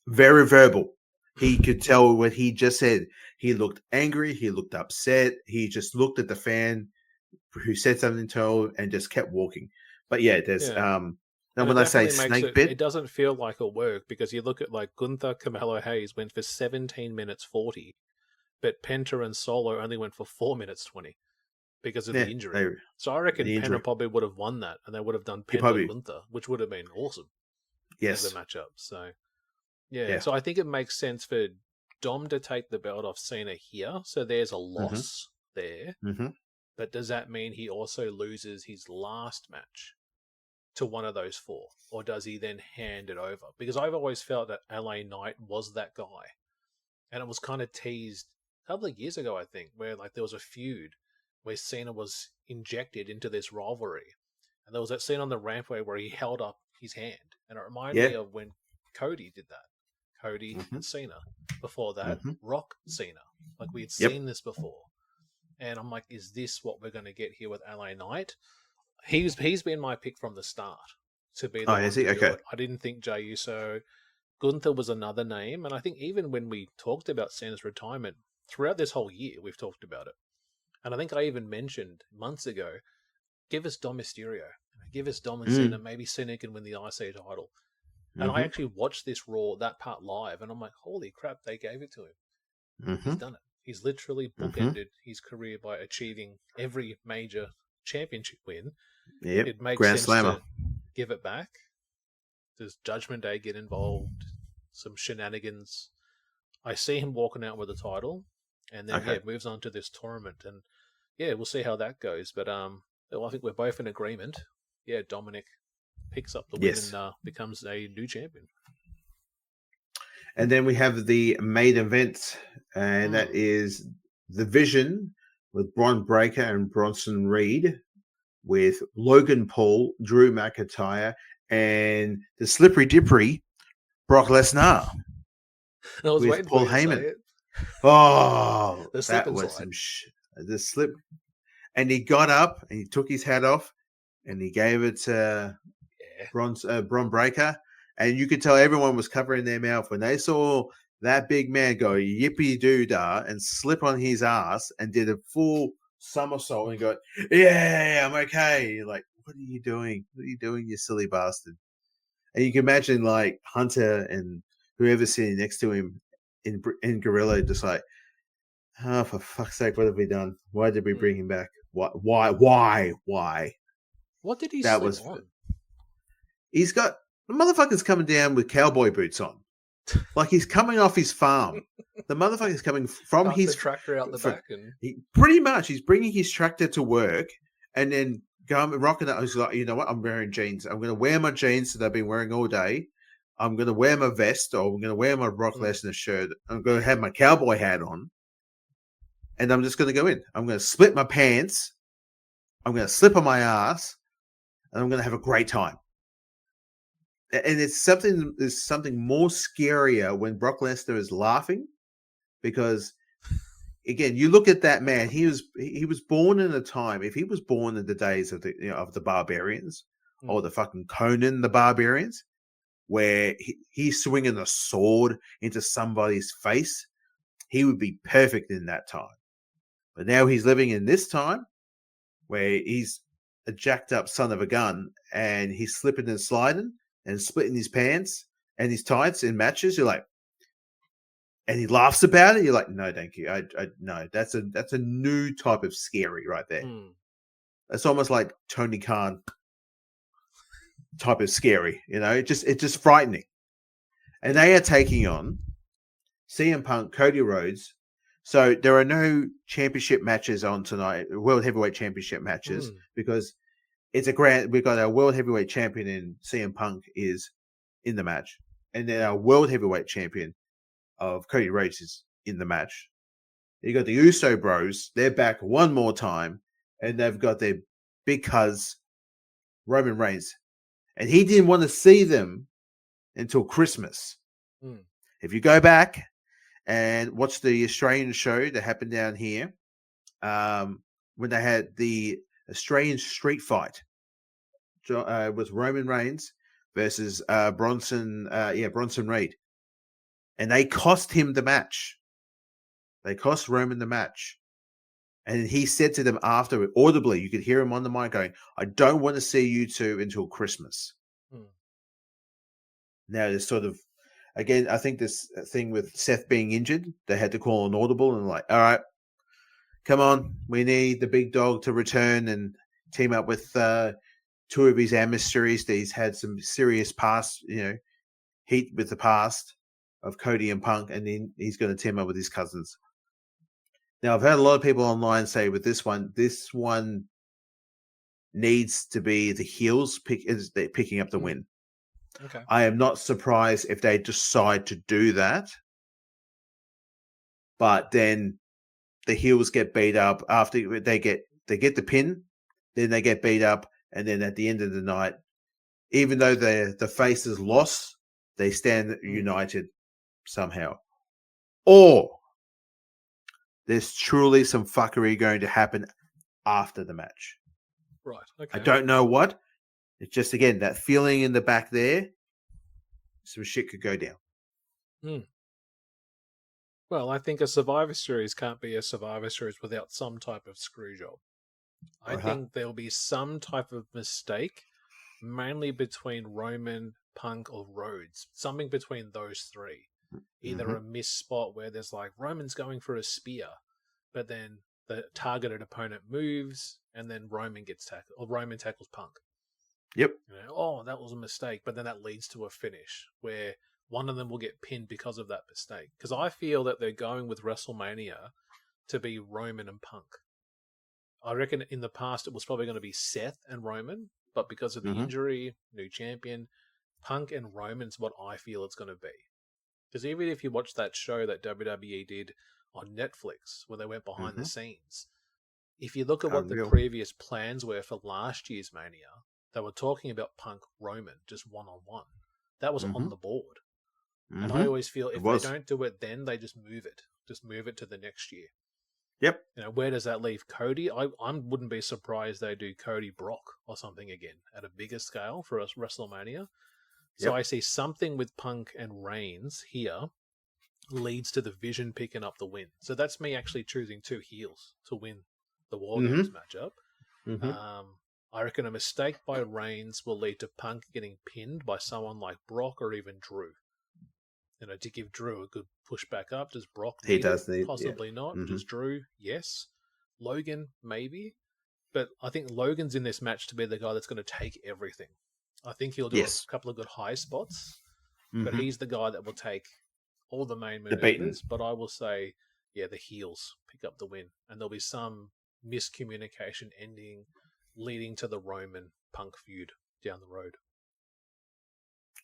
Very verbal. He could tell what he just said. He looked angry. He looked upset. He just looked at the fan who said something to him and just kept walking. But yeah, there's and when I say snake bit, it doesn't feel like a work, because you look at like Gunther, Camelo Hayes went for 17 minutes 40, but Penta and Solo only went for 4 minutes 20 because of the injury. So I reckon Penta probably would have won that, and they would have done Penta Gunther, which would have been awesome. Yes, as a matchup. So so I think it makes sense for Dom to take the belt off Cena here. So there's a loss there. But does that mean he also loses his last match to one of those four? Or does he then hand it over? Because I've always felt that LA Knight was that guy. And it was kind of teased a couple of years ago, I think, where like there was a feud where Cena was injected into this rivalry. And there was that scene on the rampway where he held up his hand. And it reminded me of when Cody did that. Cody and Cena. Before that, Rock Cena. Like we had seen this before. And I'm like, is this what we're going to get here with LA Knight? He's been my pick from the start to be the one to do it. I didn't think Jey Uso. Gunther was another name. And I think even when we talked about Cena's retirement, throughout this whole year, we've talked about it. And I think I even mentioned months ago, give us Dom Mysterio. Give us Dom and Cena. Maybe Cena can win the IC title. And I actually watched this Raw, that part live, and I'm like, holy crap, they gave it to him. He's done it. He's literally bookended his career by achieving every major championship win. It makes Grand sense Slammer. to give it back. Does Judgment Day get involved? Some shenanigans. I see him walking out with the title, and then moves on to this tournament, and we'll see how that goes. But I think we're both in agreement. Yeah, Dominic picks up the win and becomes a new champion. And then we have the main event, and that is the Vision with Bron Breakker and Bronson Reed, with Logan Paul, Drew McIntyre, and the slippery dippery Brock Lesnar. I was with waiting Paul for you to Heyman. say it. Oh, The slip that and was slide. the slip. And he got up and he took his hat off and he gave it to Bron Breakker. And you could tell everyone was covering their mouth when they saw that big man go yippee-doo-dah and slip on his ass and did a full somersault and go, yeah, I'm okay. You're like, what are you doing? What are you doing, you silly bastard? And you can imagine like Hunter and whoever's sitting next to him in Gorilla just like, oh, for fuck's sake, what have we done? Why did we bring him back? Why? What did he That slip was on? He's got the motherfucker's coming down with cowboy boots on, like he's coming off his farm. The motherfucker's coming from Got his the tractor out the back, and pretty much he's bringing his tractor to work and then going rocking it. He's like, you know what? I'm wearing jeans. I'm going to wear my jeans that I've been wearing all day. I'm going to wear my vest, or I'm going to wear my Brock Lesnar shirt. I'm going to have my cowboy hat on, and I'm just going to go in. I'm going to split my pants. I'm going to slip on my ass, and I'm going to have a great time. And it's something. There's something more scarier when Brock Lesnar is laughing, because again, you look at that man. He was born in a time. If he was born in the days of the barbarians or the fucking Conan the Barbarians, where he's swinging a sword into somebody's face, he would be perfect in that time. But now he's living in this time where he's a jacked up son of a gun and he's slipping and sliding and splitting his pants and his tights in matches. You're like, and he laughs about it. You're like, no, thank you. I no, that's a new type of scary right there. It's almost like Tony Khan type of scary, it's just frightening. And they are taking on CM Punk, Cody Rhodes, So there are no championship matches on tonight, World Heavyweight Championship matches, because it's a grand. We've got our World Heavyweight Champion in CM Punk is in the match, and then our World Heavyweight Champion of Cody Rhodes is in the match. You got the Uso Bros; they're back one more time, and they've got their big cuz Roman Reigns, and he didn't want to see them until Christmas. If you go back and watch the Australian show that happened down here, when they had the Australian street fight with Roman Reigns versus Bronson Reed, and they cost him the match. They cost Roman the match, and he said to them after, audibly, you could hear him on the mic going, "I don't want to see you two until Christmas." Now there's sort of, again, I think this thing with Seth being injured, they had to call an audible and like, all right, come on, we need the big dog to return and team up with two of his emissaries that he's had some serious past, heat with the past of Cody and Punk, and then he's going to team up with his cousins. Now, I've had a lot of people online say with this one needs to be the heels picking up the win. Okay. I am not surprised if they decide to do that, but then the heels get beat up after they get the pin, then they get beat up, and then at the end of the night, even though the faces lost, they stand united somehow. Or there's truly some fuckery going to happen after the match. Right. Okay. I don't know what. It's just, again, that feeling in the back there, some shit could go down. Well, I think a Survivor Series can't be a Survivor Series without some type of screw job. I think there'll be some type of mistake, mainly between Roman, Punk, or Rhodes. Something between those three. Either a missed spot where there's like, Roman's going for a spear, but then the targeted opponent moves, and then Roman gets tackled, or Roman tackles Punk. Yep. That was a mistake, but then that leads to a finish where one of them will get pinned because of that mistake. Because I feel that they're going with WrestleMania to be Roman and Punk. I reckon in the past it was probably going to be Seth and Roman, but because of the injury, new champion, Punk and Roman's what I feel it's going to be. Because even if you watch that show that WWE did on Netflix, where they went behind the scenes, if you look at what the previous plans were for last year's Mania, they were talking about Punk Roman just one-on-one. That was on the board. And I always feel if they don't do it then, they just move it. Just move it to the next year. Yep. Where does that leave Cody? I wouldn't be surprised they do Cody Brock or something again at a bigger scale for us WrestleMania. So I see something with Punk and Reigns here leads to the Vision picking up the win. So that's me actually choosing two heels to win the WarGames matchup. I reckon a mistake by Reigns will lead to Punk getting pinned by someone like Brock or even Drew. To give Drew a good push back up. Does Brock need it? Possibly not. Does Drew? Yes. Logan, maybe. But I think Logan's in this match to be the guy that's going to take everything. I think he'll do a couple of good high spots, but he's the guy that will take all the main maneuvers. But I will say, the heels pick up the win. And there'll be some miscommunication ending, leading to the Roman Punk feud down the road.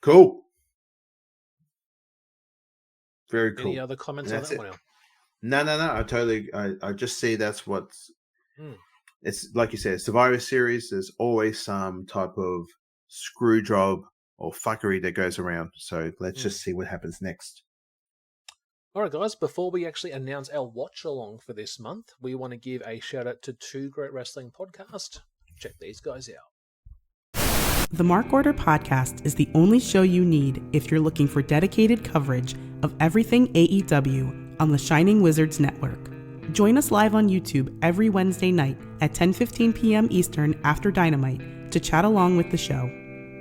Cool. Very cool. Any other comments on that one, Al? No. I just see that's what's... It's like you said, Survivor Series, there's always some type of screw job or fuckery that goes around. So let's just see what happens next. All right, guys, before we actually announce our watch-along for this month, we want to give a shout-out to two great wrestling podcasts. Check these guys out. The Mark Order Podcast is the only show you need if you're looking for dedicated coverage of everything AEW on the Shining Wizards Network. Join us live on YouTube every Wednesday night at 10:15 p.m. Eastern after Dynamite to chat along with the show.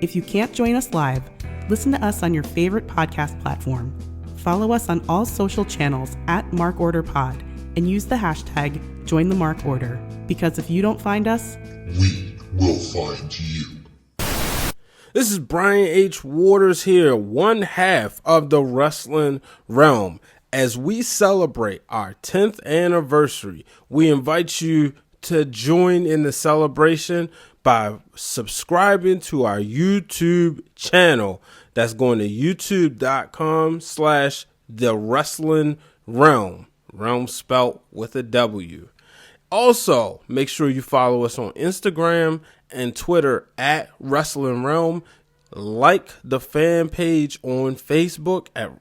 If you can't join us live, listen to us on your favorite podcast platform. Follow us on all social channels at MarkOrderPod and use the hashtag #JoinTheMarkOrder, because if you don't find us, we will find you. This is Brian H. Waters here, one half of the Wrestling Realm. as we celebrate our 10th anniversary, we invite you to join in the celebration by subscribing to our YouTube channel. That's going to youtube.com/The Wrestling Wrealm. Realm spelt with a W. Also, make sure you follow us on Instagram and Twitter at Wrestling Wrealm. Like the fan page on Facebook at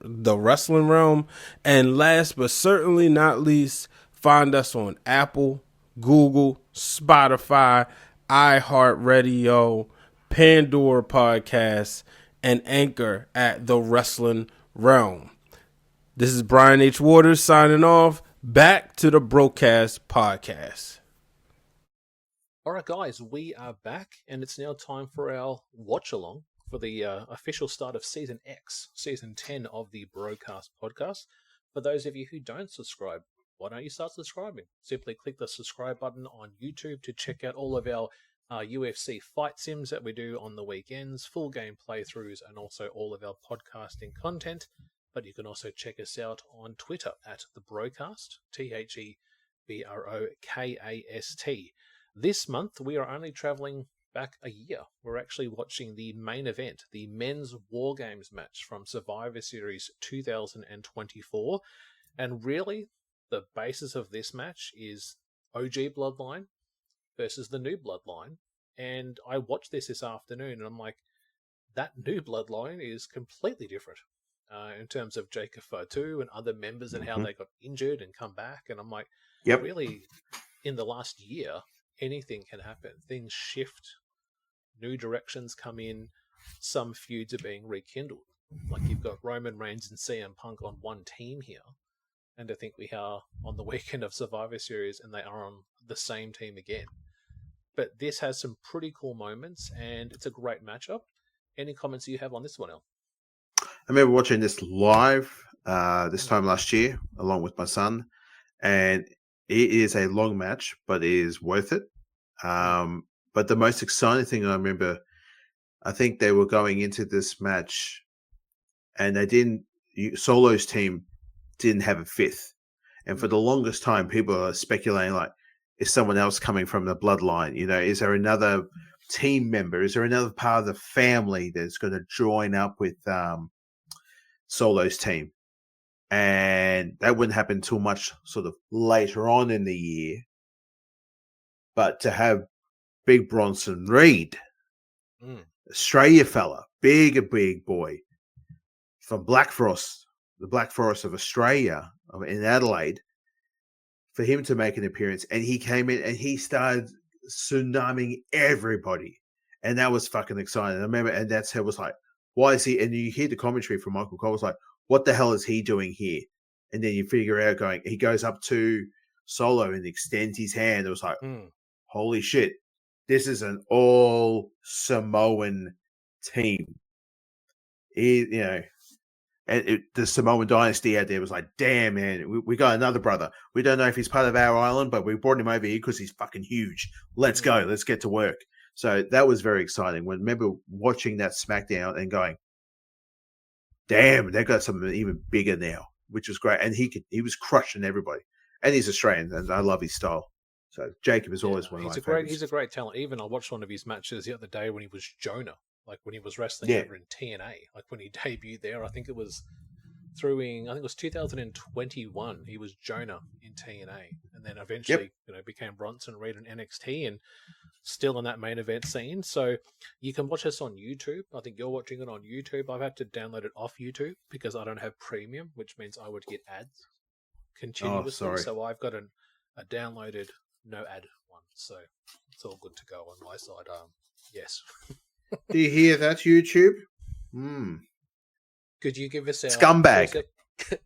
The Wrestling Wrealm. And last but certainly not least, find us on Apple, Google, Spotify, iHeartRadio, Pandora Podcasts, and Anchor at The Wrestling Wrealm. This is Brian H. Waters signing off. Back to the BroKast Podcast. All right, guys, we are back, and it's now time for our watch-along for the official start of Season X, Season 10 of the BroKast Podcast. For those of you who don't subscribe, why don't you start subscribing? Simply click the subscribe button on YouTube to check out all of our UFC fight sims that we do on the weekends, full game playthroughs, and also all of our podcasting content. But you can also check us out on Twitter at the BroKast, TheBroKast. This month, we are only traveling back a year. We're actually watching the main event, the men's WarGames match from Survivor Series 2024. And really, the basis of this match is OG Bloodline versus the new Bloodline. And I watched this afternoon, and I'm like, that new Bloodline is completely different. In terms of Jacob Fatu and other members and how they got injured and come back. And I'm like, really, in the last year, anything can happen. Things shift, new directions come in, some feuds are being rekindled. Like you've got Roman Reigns and CM Punk on one team here. And I think we are on the weekend of Survivor Series and they are on the same team again. But this has some pretty cool moments and it's a great matchup. Any comments you have on this one, El? I remember watching this live this time last year, along with my son, and it is a long match, but it is worth it. But the most exciting thing I remember, I think they were going into this match, and Solo's team didn't have a fifth, and for the longest time, people are speculating like, is someone else coming from the bloodline? You know, is there another team member? Is there another part of the family that's going to join up with Solo's team? And that wouldn't happen too much sort of later on in the year. But to have Big Bronson Reed, Australia fella, big boy from Black Forest, the Black Forest of Australia in Adelaide, for him to make an appearance, and he came in and he started tsunamiing everybody, and that was fucking exciting. I remember, and that's how it was like, why is he? And you hear the commentary from Michael Cole, was like, what the hell is he doing here? And then you figure out he goes up to Solo and extends his hand. It was like, holy shit, this is an all Samoan team. The Samoan dynasty out there was like, damn, man, we got another brother. We don't know if he's part of our island, but we brought him over here because he's fucking huge. Let's go. Let's get to work. So that was very exciting. I remember watching that SmackDown and going, damn, they've got something even bigger now, which was great. And he was crushing everybody. And he's Australian, and I love his style. So Jacob is always one of my favorites. He's a great talent. Even I watched one of his matches the other day when he was Jonah, like when he was wrestling over in TNA, like when he debuted there. I think it was 2021. He was Jonah in TNA, and then eventually, became Bronson Reed in NXT, and still in that main event scene. So you can watch us on YouTube. I think you're watching it on YouTube. I've had to download it off YouTube because I don't have premium, which means I would get ads continuously. Oh, sorry. So I've got a downloaded no ad one, so it's all good to go on my side. Yes. Do you hear that, YouTube? Could you give us our scumbag?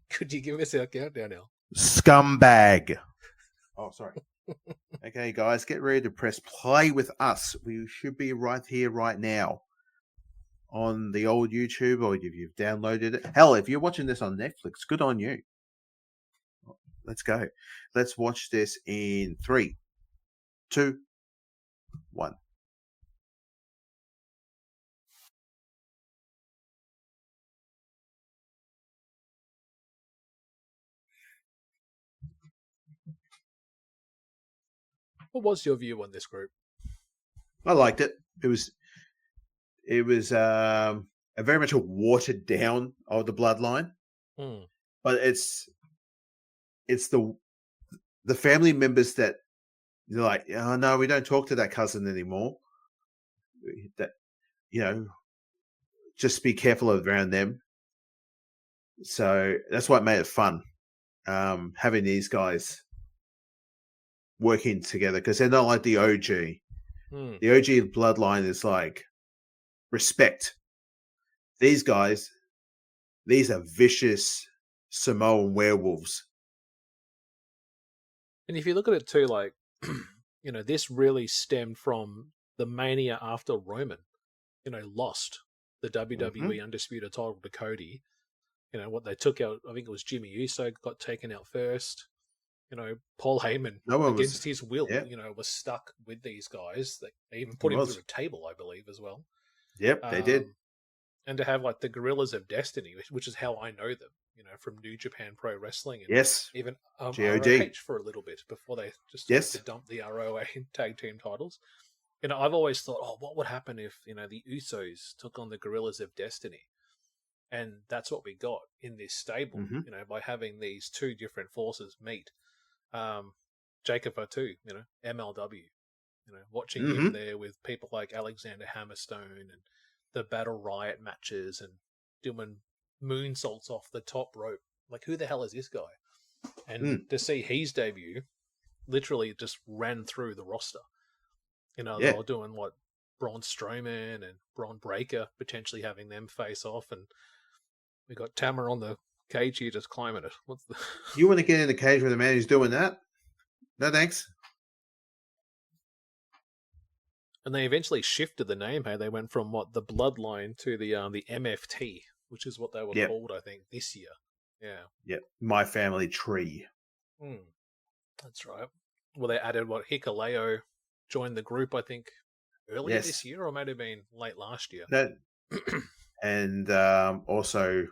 Could you give us our countdown now? Scumbag. Oh, sorry. Okay, guys, get ready to press play with us. We should be right here, right now, on the old YouTube, or if you've downloaded it. Hell, if you're watching this on Netflix, good on you. Let's go. Let's watch this in 3, 2, 1. What was your view on this group? I liked it. It was a very much a watered down of the bloodline, but it's the family members that they're like, oh no, we don't talk to that cousin anymore. That just be careful around them. So that's what made it fun, having these guys working together, because they're not like the OG. The OG bloodline is like respect. These guys, these are vicious Samoan werewolves. And if you look at it too, like, this really stemmed from the mania after Roman, lost the WWE Undisputed title to Cody. What they took out, I think it was Jimmy Uso got taken out first. Paul Heyman, against his will, was stuck with these guys. They even put him through a table, I believe, as well. Yep, they did. And to have like the Gorillas of Destiny, which is how I know them, from New Japan Pro Wrestling, and yes, even GOD ROH for a little bit before they just started to dump the ROH tag team titles. I've always thought, what would happen if the Usos took on the Gorillas of Destiny? And that's what we got in this stable, by having these two different forces meet. Jacob Fatu, MLW, watching him there with people like Alexander Hammerstone and the Battle Riot matches and doing moonsaults off the top rope. Like, who the hell is this guy? And to see his debut, literally just ran through the roster. They were doing what Braun Strowman and Braun Breaker, potentially having them face off, and we got Tamara on the cage here just climbing it. You want to get in the cage with a man who's doing that? No thanks. And they eventually shifted the name. Hey, they went from the Bloodline to the MFT, which is what they were called, I think, this year. Yeah. Yep. My Family Tree. That's right. Well, they added Hikuleo joined the group, I think, earlier this year, or might have been late last year. That, and also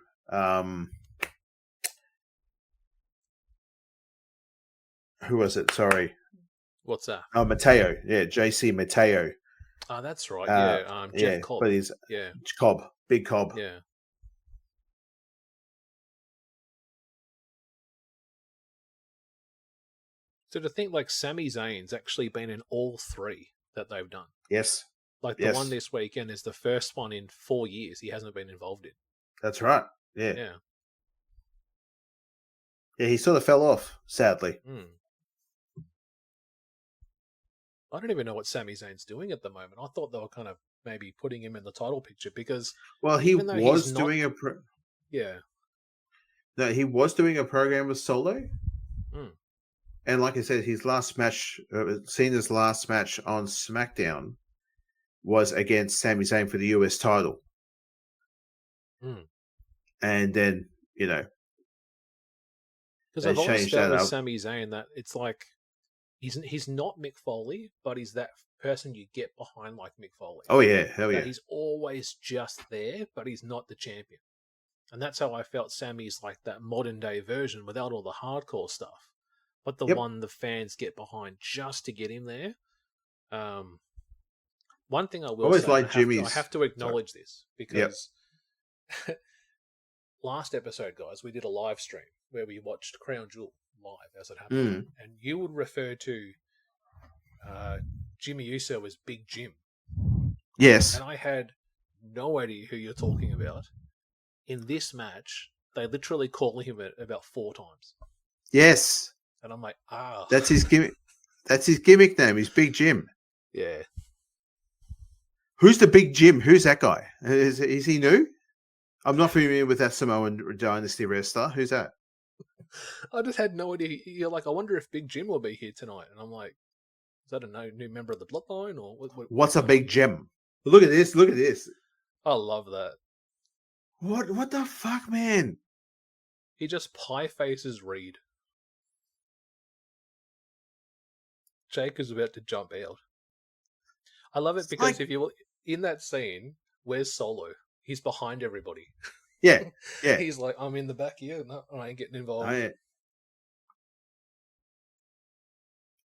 who was it? Sorry. What's that? Oh, Mateo. Yeah, JC Mateo. Oh, that's right. Jeff Cobb. But he's Cobb. Big Cobb. Yeah. So to think like Sami Zayn's actually been in all three that they've done. Yes. Like the one this weekend is the first one in 4 years he hasn't been involved in. That's right. Yeah. Yeah. Yeah, he sort of fell off, sadly. I don't even know what Sami Zayn's doing at the moment. I thought they were kind of maybe putting him in the title picture because... Well, he was doing Yeah. No, he was doing a program with Solo. And like I said, his last match, Cena's last match on SmackDown was against Sami Zayn for the US title. And then, because I've always felt with Sami Zayn that it's like he's not Mick Foley, but he's that person you get behind like Mick Foley. Oh yeah, hell yeah. He's always just there, but he's not the champion. And that's how I felt Sammy's like that modern day version without all the hardcore stuff. But the one the fans get behind just to get him there. One thing I will say, I have to acknowledge this because last episode, guys, we did a live stream where we watched Crown Jewel live as it happened. And you would refer to Jimmy Uso as Big Jim. Yes. And I had no idea who you're talking about. In this match, they literally call him it about 4 times. Yes. And I'm like, That's his gimmick. That's his gimmick name. He's Big Jim. Yeah. Who's the Big Jim? Who's that guy? Is he new? I'm not familiar with that Samoan Dynasty wrestler. Who's that? I just had no idea. You're like, I wonder if Big Jim will be here tonight. And I'm like, is that a new member of the Bloodline? Or what's a Big Jim? Look at this. Look at this. I love that. What the fuck, man? He just pie faces Reed. Jake is about to jump out. I love it because if you in that scene, where's Solo? He's behind everybody. Yeah. He's like, I'm in the back here. No, I ain't getting involved.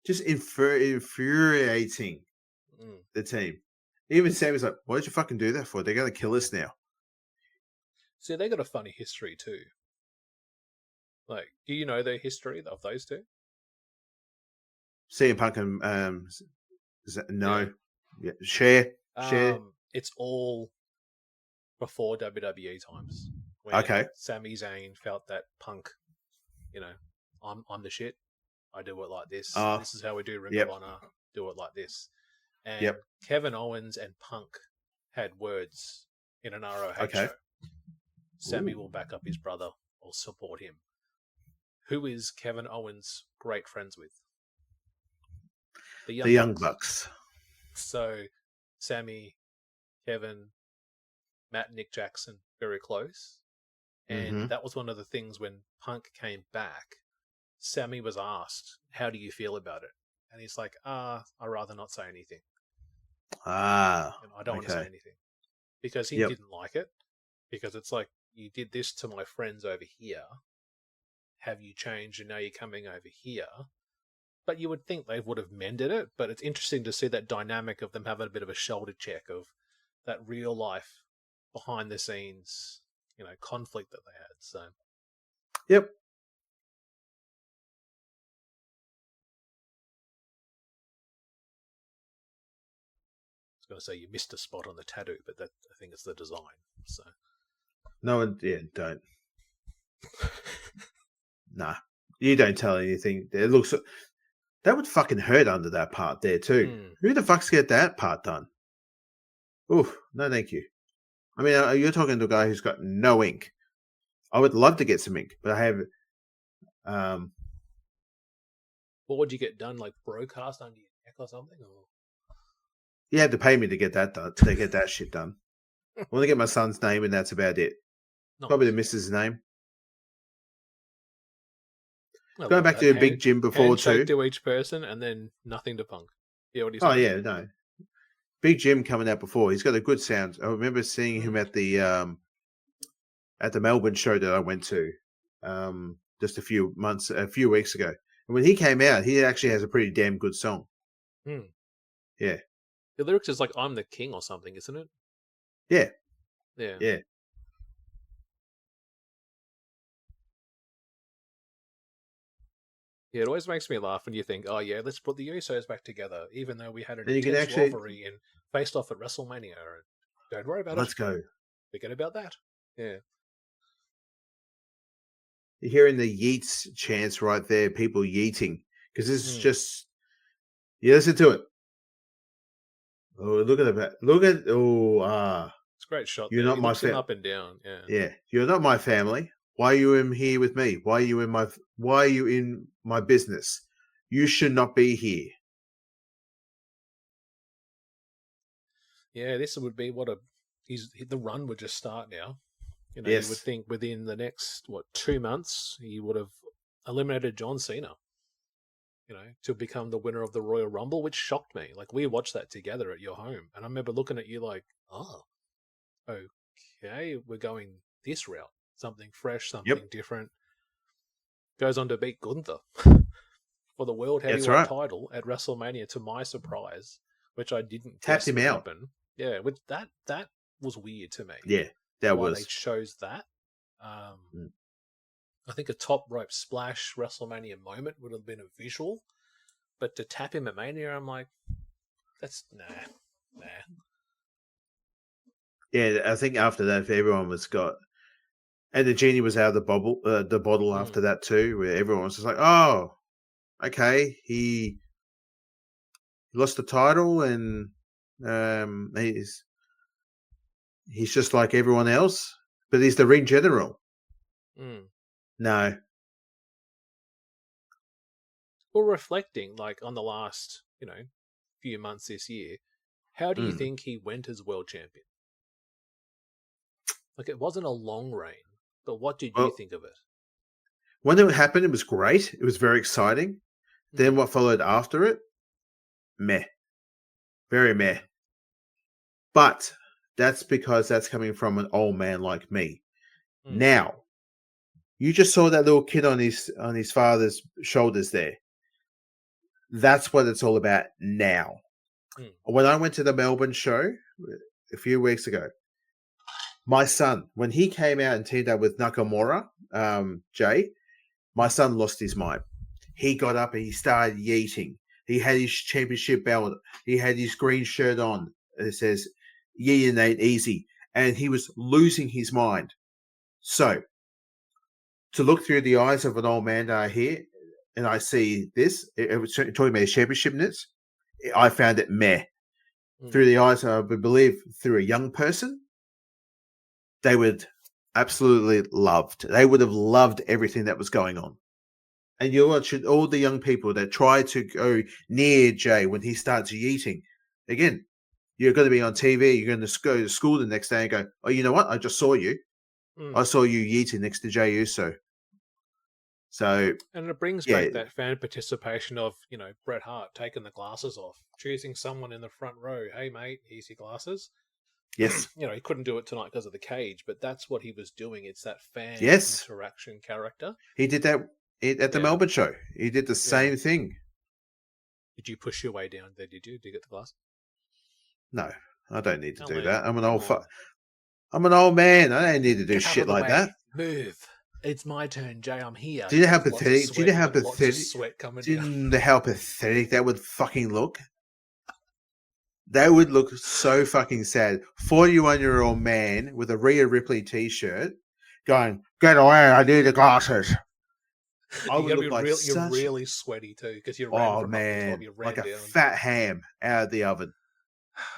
just infuriating the team. Even Sammy's like, "Why did you fucking do that for? They're going to kill us now." See, they got a funny history too. Like, do you know the history of those two? CM Punk and no, yeah. Share. It's all before WWE times. When Okay. Sami Zayn felt that Punk, I'm the shit. I do it like this. This is how we do Ring of Honor. Do it like this. And Kevin Owens and Punk had words in an ROH show. Sammy will back up his brother or support him. Who is Kevin Owens great friends with? The Young Bucks. So Sammy, Kevin, Matt, Nick Jackson, very close. And that was one of the things when Punk came back, Sammy was asked, "How do you feel about it?" And he's like, I'd rather not say anything. And I don't want to say anything. Because he didn't like it. Because it's like, you did this to my friends over here. Have you changed and now you're coming over here? But you would think they would have mended it. But it's interesting to see that dynamic of them having a bit of a shoulder check of that real life behind the scenes, conflict that they had. So, yep. I was going to say you missed a spot on the tattoo, but I think it's the design. So, no, don't. Nah, you don't tell anything. It looks that would fucking hurt under that part there too. Who the fuck's get that part done? Oof, no, thank you. I mean, you're talking to a guy who's got no ink. I would love to get some ink, but I have. What would you get done, like BroKast under your neck or something? Or? You had to pay me to get that done. To get that shit done. I want to get my son's name, and that's about it. Probably the missus' name. Going back to a big gym before too. To each person, and then nothing to Punk. Yeah, no. Big Jim coming out before. He's got a good sound. I remember seeing him at the Melbourne show that I went to just a few weeks ago. And when he came out, he actually has a pretty damn good song. Yeah. The lyrics is like "I'm the king" or something, isn't it? Yeah. Yeah. Yeah. Yeah, it always makes me laugh when you think, "Oh yeah, let's put the Usos back together," even though we had an intense rivalry and faced off at WrestleMania. And don't worry about it. Let's go. Forget about that. Yeah. You're hearing the yeets chants right there, people yeeting. Because this is just... You listen to it. Oh, look at that. It's a great shot. You're not my family. Up and down. Yeah. Yeah. You're not my family. Why are you in here with me? Why are you in my business? You should not be here. Yeah, this would be the run would just start now. You would think within the next 2 months he would have eliminated John Cena. To become the winner of the Royal Rumble, which shocked me. Like, we watched that together at your home, and I remember looking at you like, "Oh, okay, we're going this route. Something fresh, something different." Goes on to beat Gunther for the World Heavyweight title at WrestleMania, to my surprise, which I didn't tapped him out. Happen. Yeah, which that was weird to me. Yeah, why they chose that. I think a top rope splash WrestleMania moment would have been a visual, but to tap him at Mania, I'm like, that's nah. Yeah, I think after that, everyone was got. And the genie was out of the bottle after that too, where everyone was just like, "Oh, okay, he lost the title, and he's just like everyone else, but he's the ring general." No. Well, reflecting on the last few months this year, how do you think he went as world champion? Like, it wasn't a long reign. But what did you think of it? When it happened, it was great. It was very exciting. Then what followed after it? Meh. Very meh. But that's because that's coming from an old man like me. Now, you just saw that little kid on his father's shoulders there. That's what it's all about now. When I went to the Melbourne show a few weeks ago, my son, when he came out and teamed up with Nakamura, Jay, my son lost his mind. He got up and he started yeeting. He had his championship belt. He had his green shirt on. It says, "Yeeting ain't easy." And he was losing his mind. So, to look through the eyes of an old man here, and I see this, it was talking about his championship minutes, I found it meh. Through the eyes, I believe, through a young person, they would absolutely loved. They would have loved everything that was going on. And you watch all the young people that try to go near Jay when he starts yeeting. Again, you're going to be on TV. You're going to go to school the next day and go, "Oh, you know what? I just saw you. I saw you yeeting next to Jay Uso." So, and it brings back that fan participation of, Bret Hart taking the glasses off, choosing someone in the front row. "Hey, mate, here's your glasses." Yes. He couldn't do it tonight because of the cage, but that's what he was doing. It's that fan interaction character. He did that at the Melbourne show. He did the same thing. Did you push your way down there? Did you get the glass? No, I don't need to do that. I'm an old man. I don't need to do shit like that. Move. It's my turn, Jay. I'm here. Do you know how pathetic? Do you know how pathetic? Sweat coming do you down. know how pathetic that would fucking look? That would look so fucking sad. 41-year-old man with a Rhea Ripley t-shirt going, "Get away! I need the glasses." I would look like you're really sweaty too because you're like a fat ham out of the oven.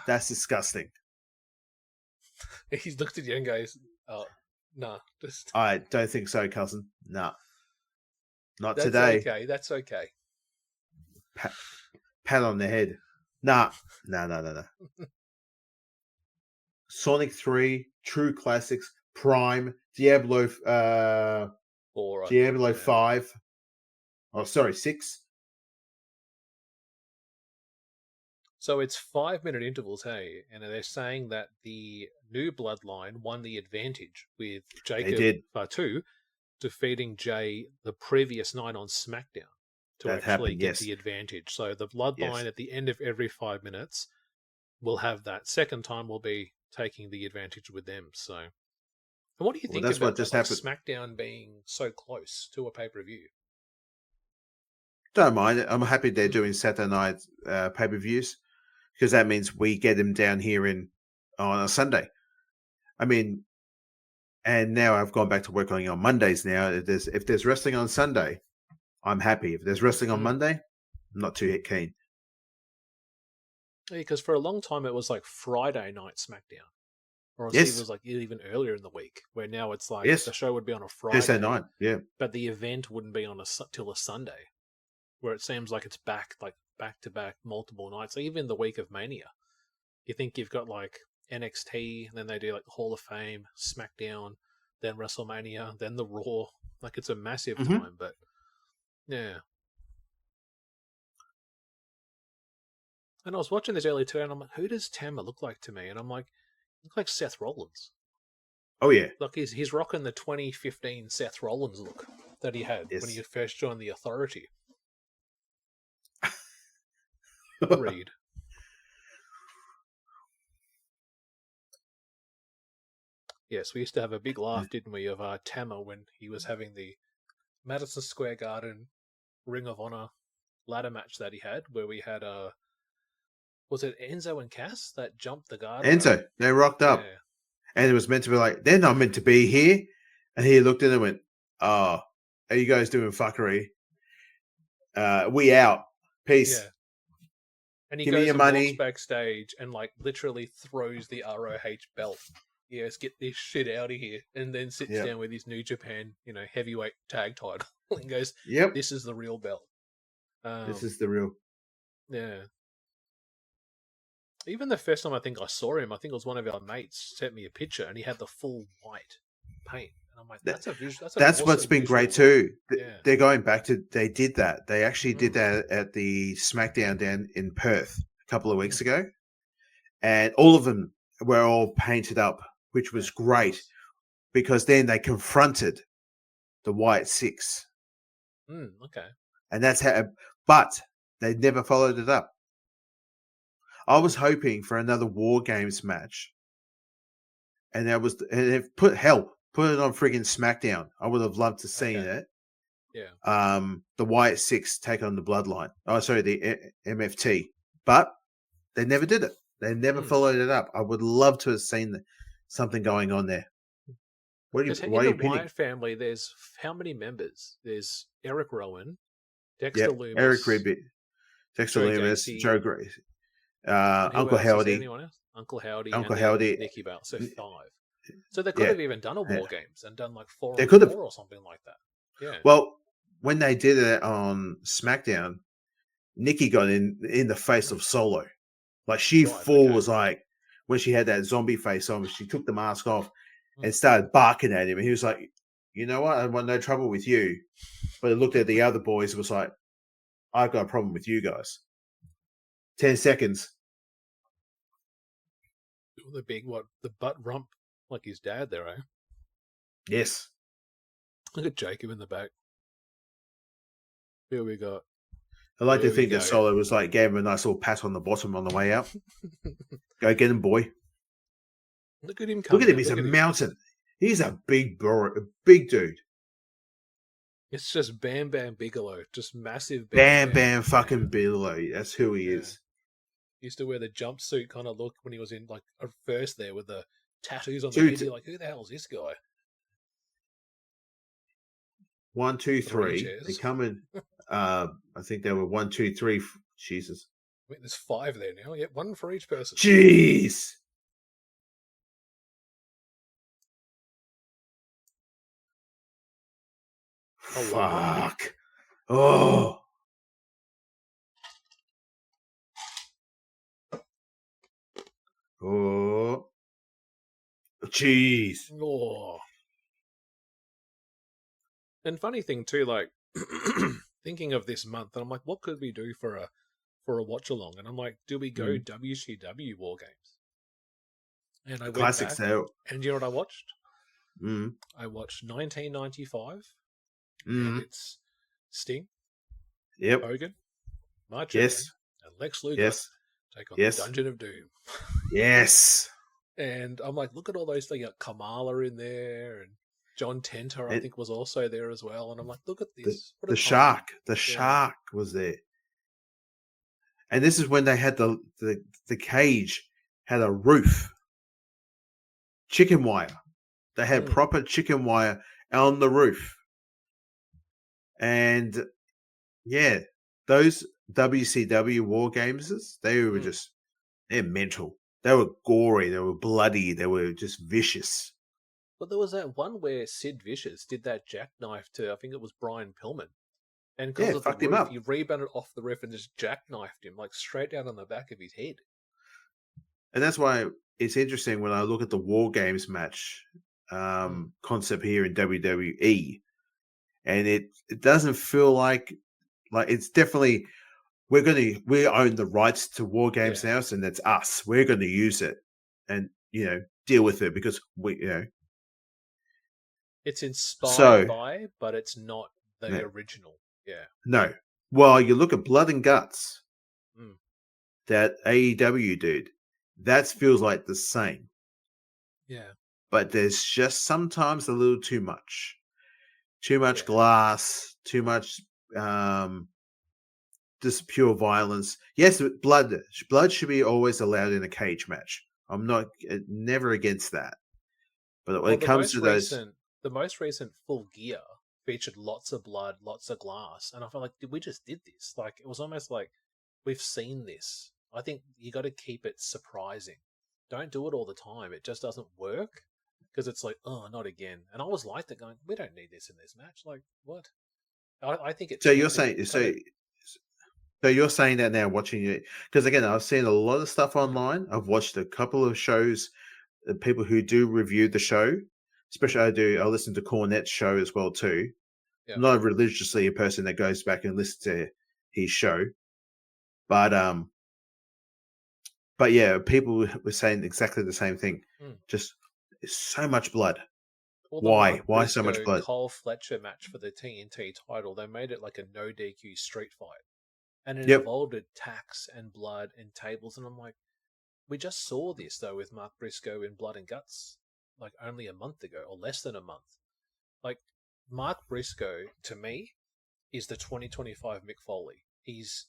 That's disgusting. He looked at you and goes, "Oh, nah, just." I don't think so, cousin. Nah, not That's today. Okay, that's okay. Pat on the head. Nah. No. Sonic 3, True Classics, Prime, Diablo 5. Oh, sorry, 6. So it's 5-minute intervals, hey? And they're saying that the new bloodline won the advantage with Jacob Fatu defeating Jay the previous night on SmackDown to get the advantage. So the bloodline at the end of every 5 minutes will have that. Second time will be taking the advantage with them. So, and what do you think about SmackDown being so close to a pay-per-view? Don't mind it. I'm happy they're doing Saturday night pay-per-views because that means we get them down here on a Sunday. I mean, and now I've gone back to working on Mondays now. If there's wrestling on Sunday, I'm happy. If there's wrestling on Monday, I'm not too keen. Yeah, because for a long time it was like Friday night SmackDown. Or it was like even earlier in the week, where now it's like the show would be on a Friday. Thursday night, yeah. But the event wouldn't be on till a Sunday, where it seems like it's back to back multiple nights. Like even the week of Mania. You think you've got like NXT, and then they do like the Hall of Fame, SmackDown, then WrestleMania, then the Raw. Like it's a massive time, but yeah. And I was watching this earlier too, and I'm like, who does Tama look like to me? And I'm like, look like Seth Rollins. Oh yeah. Like he's rocking the 2015 Seth Rollins look that he had when he first joined the Authority. Read. Yes, we used to have a big laugh, didn't we, of Tama when he was having the Madison Square Garden Ring of Honor ladder match that he had, where we had was it Enzo and Cass that jumped the guard? Enzo, they rocked up. Yeah. And it was meant to be like, they're not meant to be here. And he looked at them and went, "Oh, are you guys doing fuckery? We out. Peace." Yeah. And he Give goes me your and money. walks backstage and like literally throws the ROH belt. Yes, get this shit out of here. And then sits down with his New Japan, heavyweight tag title and goes, "Yep, this is the real belt. This is the real." Yeah. Even the first time I think I saw him, I think it was one of our mates sent me a picture and he had the full white paint. And I'm like, that's awesome what's been great too. They're going back to, they did that. They actually did that at the SmackDown down in Perth a couple of weeks ago. And all of them were all painted up, which was great because then they confronted the White Six. Okay. And that's how, but They never followed it up. I was hoping for another WarGames match, and put it on friggin' SmackDown. I would have loved to seen it. Yeah. The Wyatt Six take on the Bloodline. Oh, sorry, the MFT. But they never did it. They never followed it up. I would love to have seen something going on there. Why are you In the pinning? Wyatt family, there's how many members? There's Eric Rowan, Dexter Loomis, Eric Ribby, Dexter Joe Loomis, Gacy, Joe Grace, and who Uncle else? Is there Howdy. anyone else? Uncle Howdy, Uncle and then Howdy. Nicky Bell. So 5. So they could have even done a War Games and done like 4 They on could have. 4 or something like that. Yeah. Well, when they did it on SmackDown, Nikki got in the face of Solo. Like was like, when she had that zombie face on, she took the mask off and started barking at him. And he was like, you know what? I want no trouble with you. But it looked at the other boys and was like, I've got a problem with you guys. 10 seconds. The big, the butt rump, like his dad there, eh? Yes. Look at Jacob in the back. Here we go. I like to think that Solo was like, gave him a nice little pat on the bottom on the way out. Go get him, boy. Look at him Look at him. He's a mountain. He's a big dude. It's just Bam Bam Bigelow. Just massive Bam fucking Bigelow. That's who he is. He used to wear the jumpsuit kind of look when he was in like a first there with the tattoos on the head. You're like, who the hell is this guy? 1, 2, 3. They come in. I think there were 1, 2, 3. Jesus. Wait, there's 5 there now. Yeah, 1 for each person. Jeez. Fuck. Oh. Oh. Jeez. Oh. And funny thing too, like thinking of this month, and I'm like, what could we do for a watch along? And I'm like, do we go WCW War Games? And I went Classics back, out. and you know what I watched? Mm. I watched 1995. Mm. And it's Sting, Yep. Hogan, Macho Yes. Man, and Lex Luger take on the Dungeon of Doom. Yes. And I'm like, look at all those things. You got Kamala in there, and John Tenter, I think, was also there as well. And I'm like, look at this. The Shark. The Shark was there. And this is when they had the cage had a roof. Chicken wire. They had proper chicken wire on the roof. And yeah, those WCW War Games, they were they're mental. They were gory, they were bloody, they were just vicious. But there was that one where Sid Vicious did that jackknife to, I think it was Brian Pillman. And because of the him roof, up. he rebounded off the roof and just jackknifed him, like straight down on the back of his head. And that's why it's interesting when I look at the War Games match concept here in WWE. And it doesn't feel like it's definitely we own the rights to War Games now, and that's us. We're going to use it and deal with it because it's inspired by, but it's not the original. Yeah. No. Well, you look at Blood and Guts that AEW did. That feels like the same. Yeah. But there's just sometimes a little too much. Too much glass, too much just pure violence. Yes, blood should be always allowed in a cage match. I'm never against that. But when it comes to the most recent Full Gear featured lots of blood, lots of glass, and I felt like we just did this. Like it was almost like we've seen this. I think you got to keep it surprising. Don't do it all the time. It just doesn't work. Because it's like, oh, not again. And I was like that going, we don't need this in this match. Like, what? I think it's... So you're saying that now watching it... Because again, I've seen a lot of stuff online. I've watched a couple of shows, people who do review the show. Especially I listen to Cornette's show as well too. Yeah. I'm not religiously a person that goes back and listens to his show. But yeah, people were saying exactly the same thing. Just... so much blood. Why? Why so much blood? Cole Fletcher match for the TNT title. They made it like a no DQ street fight, And it Yep. involved tax and blood and tables. And I'm like, we just saw this, though, with Mark Briscoe in Blood and Guts, like only a month ago, or less than a month. Like, Mark Briscoe, to me, is the 2025 Mick Foley. He's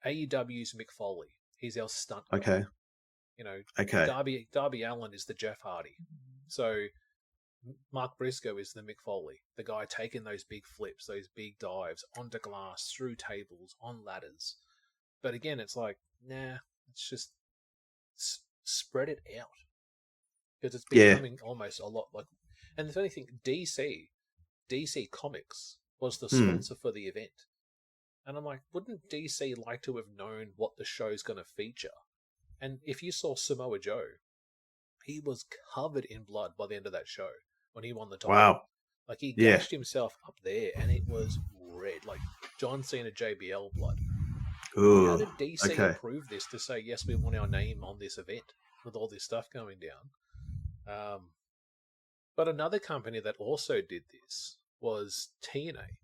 AEW's Mick Foley. He's our stunt guy. Okay. You know, Okay. Darby Allin is the Jeff Hardy. So Mark Briscoe is the Mick Foley, the guy taking those big flips, those big dives onto glass, through tables, on ladders. But again, it's like, nah, it's just spread it out. Because it's becoming almost a lot like... And the funny thing, DC Comics was the sponsor for the event. And I'm like, wouldn't DC like to have known what the show's going to feature? And if you saw Samoa Joe, he was covered in blood by the end of that show when he won the title. Wow. Like, he gashed himself up there, and it was red. Like, John Cena JBL blood. Ooh, How did DC approve this to say, yes, we want our name on this event with all this stuff going down? But another company that also did this was TNA.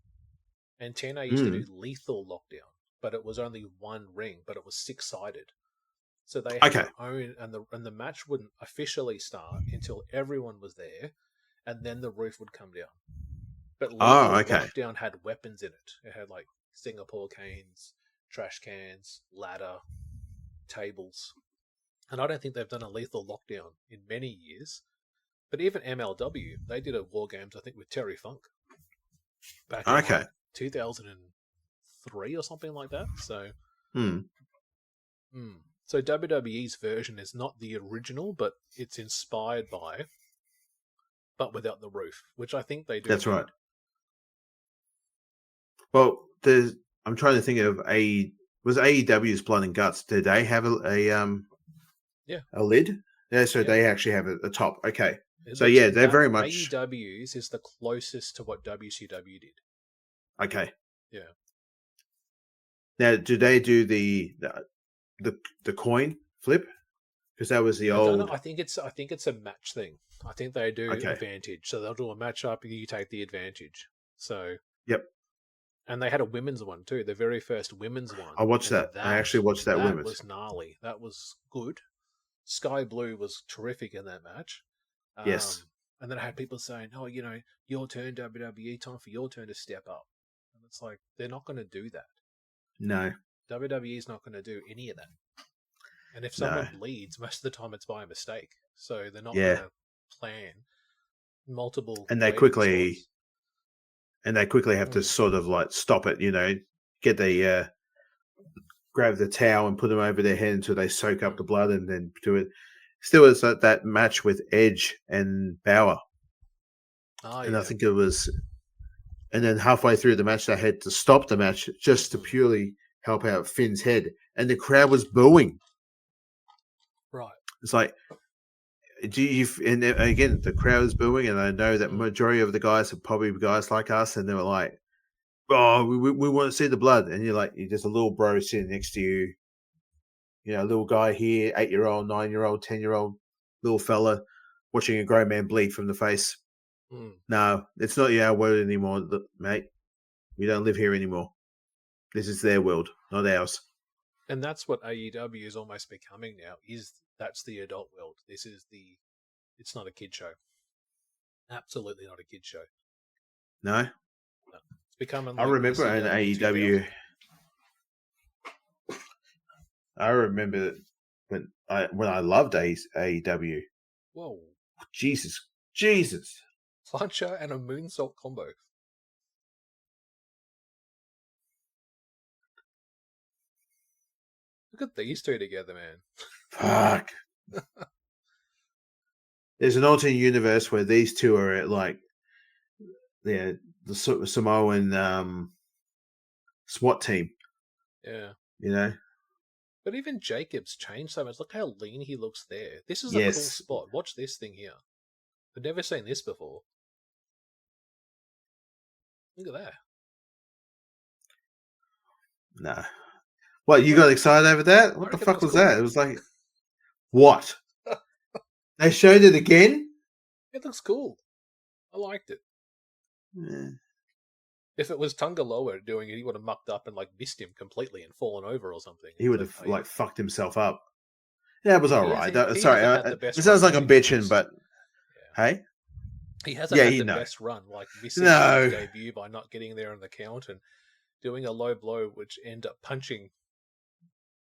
And TNA used to do Lethal Lockdown, but it was only one ring, but it was 6-sided. So they had their own, and the match wouldn't officially start until everyone was there, and then the roof would come down. But Lethal Lockdown had weapons in it. It had like Singapore canes, trash cans, ladder, tables. And I don't think they've done a Lethal Lockdown in many years. But even MLW, they did a WarGames, I think, with Terry Funk. Back in like 2003 or something like that. So, So WWE's version is not the original, but it's inspired by, but without the roof, which I think they do. That's right. Well, I'm trying to think of was AEW's Blood and Guts? Did they have a lid? Yeah, so they actually have a top. Okay. So they're very much AEW's is the closest to what WCW did. Okay. Yeah. Now, do they do the coin flip? Because that was the old. I think it's a match thing. I think they do advantage. So they'll do a match up, you take the advantage. So and they had a women's one too, the very first women's one. I watched that. I actually watched that women's. That was gnarly. That was good. Sky Blue was terrific in that match. Yes. And then I had people saying, "Oh, you know, your turn, WWE, time for your turn to step up." And it's like, they're not going to do that. No. WWE is not going to do any of that. And if someone bleeds, most of the time it's by mistake. So they're not going to plan multiple. And they quickly have to sort of like stop it, you know, get the grab the towel and put them over their head until they soak up the blood and then do it. Still, it's that match with Edge and Bauer. And I think it was, and then halfway through the match, they had to stop the match just to purely help out Finn's head. And the crowd was booing. Right. It's like, and again, the crowd is booing, and I know that majority of the guys are probably guys like us, and they were like, "Oh, we want to see the blood," and you're just a little bro sitting next to you, you know, a little guy here, 8-year-old, 9-year-old, 10-year-old, little fella watching a grown man bleed from the face. No, it's not our world anymore, mate. We don't live here anymore. This is their world, not ours. And that's what AEW is almost becoming now. That's the adult world. It's not a kid show. Absolutely not a kid show. No. It's becoming. I remember an AEW. I remember when I loved AEW. Whoa. Jesus. Puncher and a moonsault combo. Look at these two together, man. Fuck. There's an alternate universe where these two are at the Samoan SWAT team. Yeah. You know? But even Jacob's changed so much. Look how lean he looks there. This is a cool spot. Watch this thing here. I've never seen this before. Look at that. No. What, you got excited over that? What the fuck was that? It was like, what? They showed it again? It looks cool. I liked it. Yeah. If it was Tungaloa doing it, he would have mucked up and like missed him completely and fallen over or something. He would It's have like, fucked himself up. Yeah, it was all right. He Sorry, hasn't had the best it sounds run like I'm missing bitching, moves. but Yeah. hey, He hasn't Yeah, had you the know. best run, like missing No. his debut by not getting there on the count and doing a low blow, which ended up punching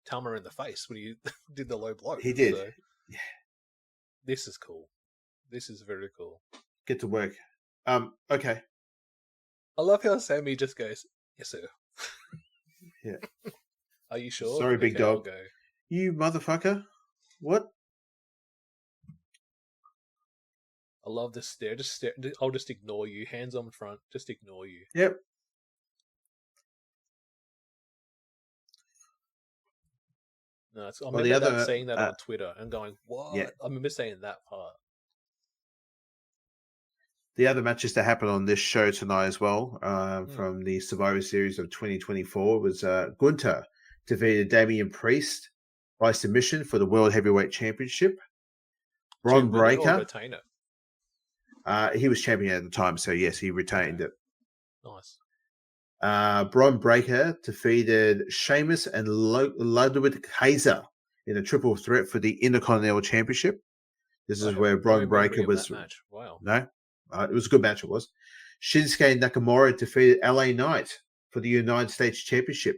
Tama in the face when he did the low blow. He did. So, Yeah. this is cool. This is very cool. Get to work. Okay. I love how Sammy just goes, "Yes, sir." Yeah. Are you sure? Sorry, big I'll dog. go. You motherfucker. What? I love this stare. Just stare. I'll just ignore you. Hands on front. Just ignore you. Yep. No, I Well, the remember other, seeing that on Twitter and going, "What?" Yeah. I remember saying that part. The other matches that happened on this show tonight as well, from the Survivor Series of 2024, was Gunther defeated Damian Priest by submission for the World Heavyweight Championship. Bron To win it or Breakker, retain it. he was champion at the time, so yes, he retained it. Nice. Bron Breakker defeated Sheamus and Ludwig Kaiser in a triple threat for the Intercontinental Championship. This I is have where no Bron memory Breakker of was. that match. Wow. No, it was a good match. It was. Shinsuke Nakamura defeated LA Knight for the United States Championship.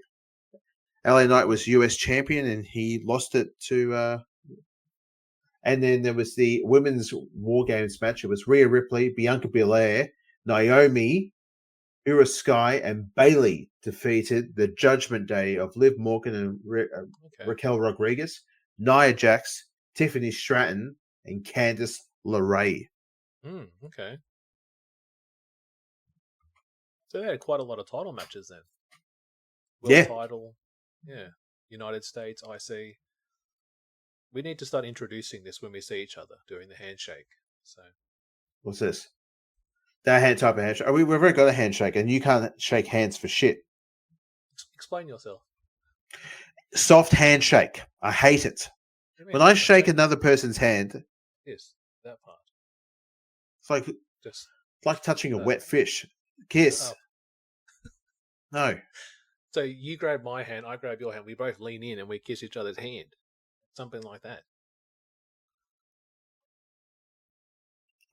LA Knight was US champion and he lost it to. And then there was the women's WarGames match. It was Rhea Ripley, Bianca Belair, Naomi, Ura Sky, and Bailey defeated the Judgment Day of Liv Morgan and Raquel Rodriguez, Nia Jax, Tiffany Stratton, and Candice LeRae. Okay. So they had quite a lot of title matches then. World title, yeah. United States, IC. We need to start introducing this when we see each other, doing the handshake. So What's this? That type of handshake. We've already got a handshake, and you can't shake hands for shit. explain yourself. Soft handshake. I hate it. When I shake another person's hand, Yes, that part. it's Just like touching a wet fish. Kiss. No. So you grab my hand, I grab your hand. We both lean in and we kiss each other's hand. Something like that.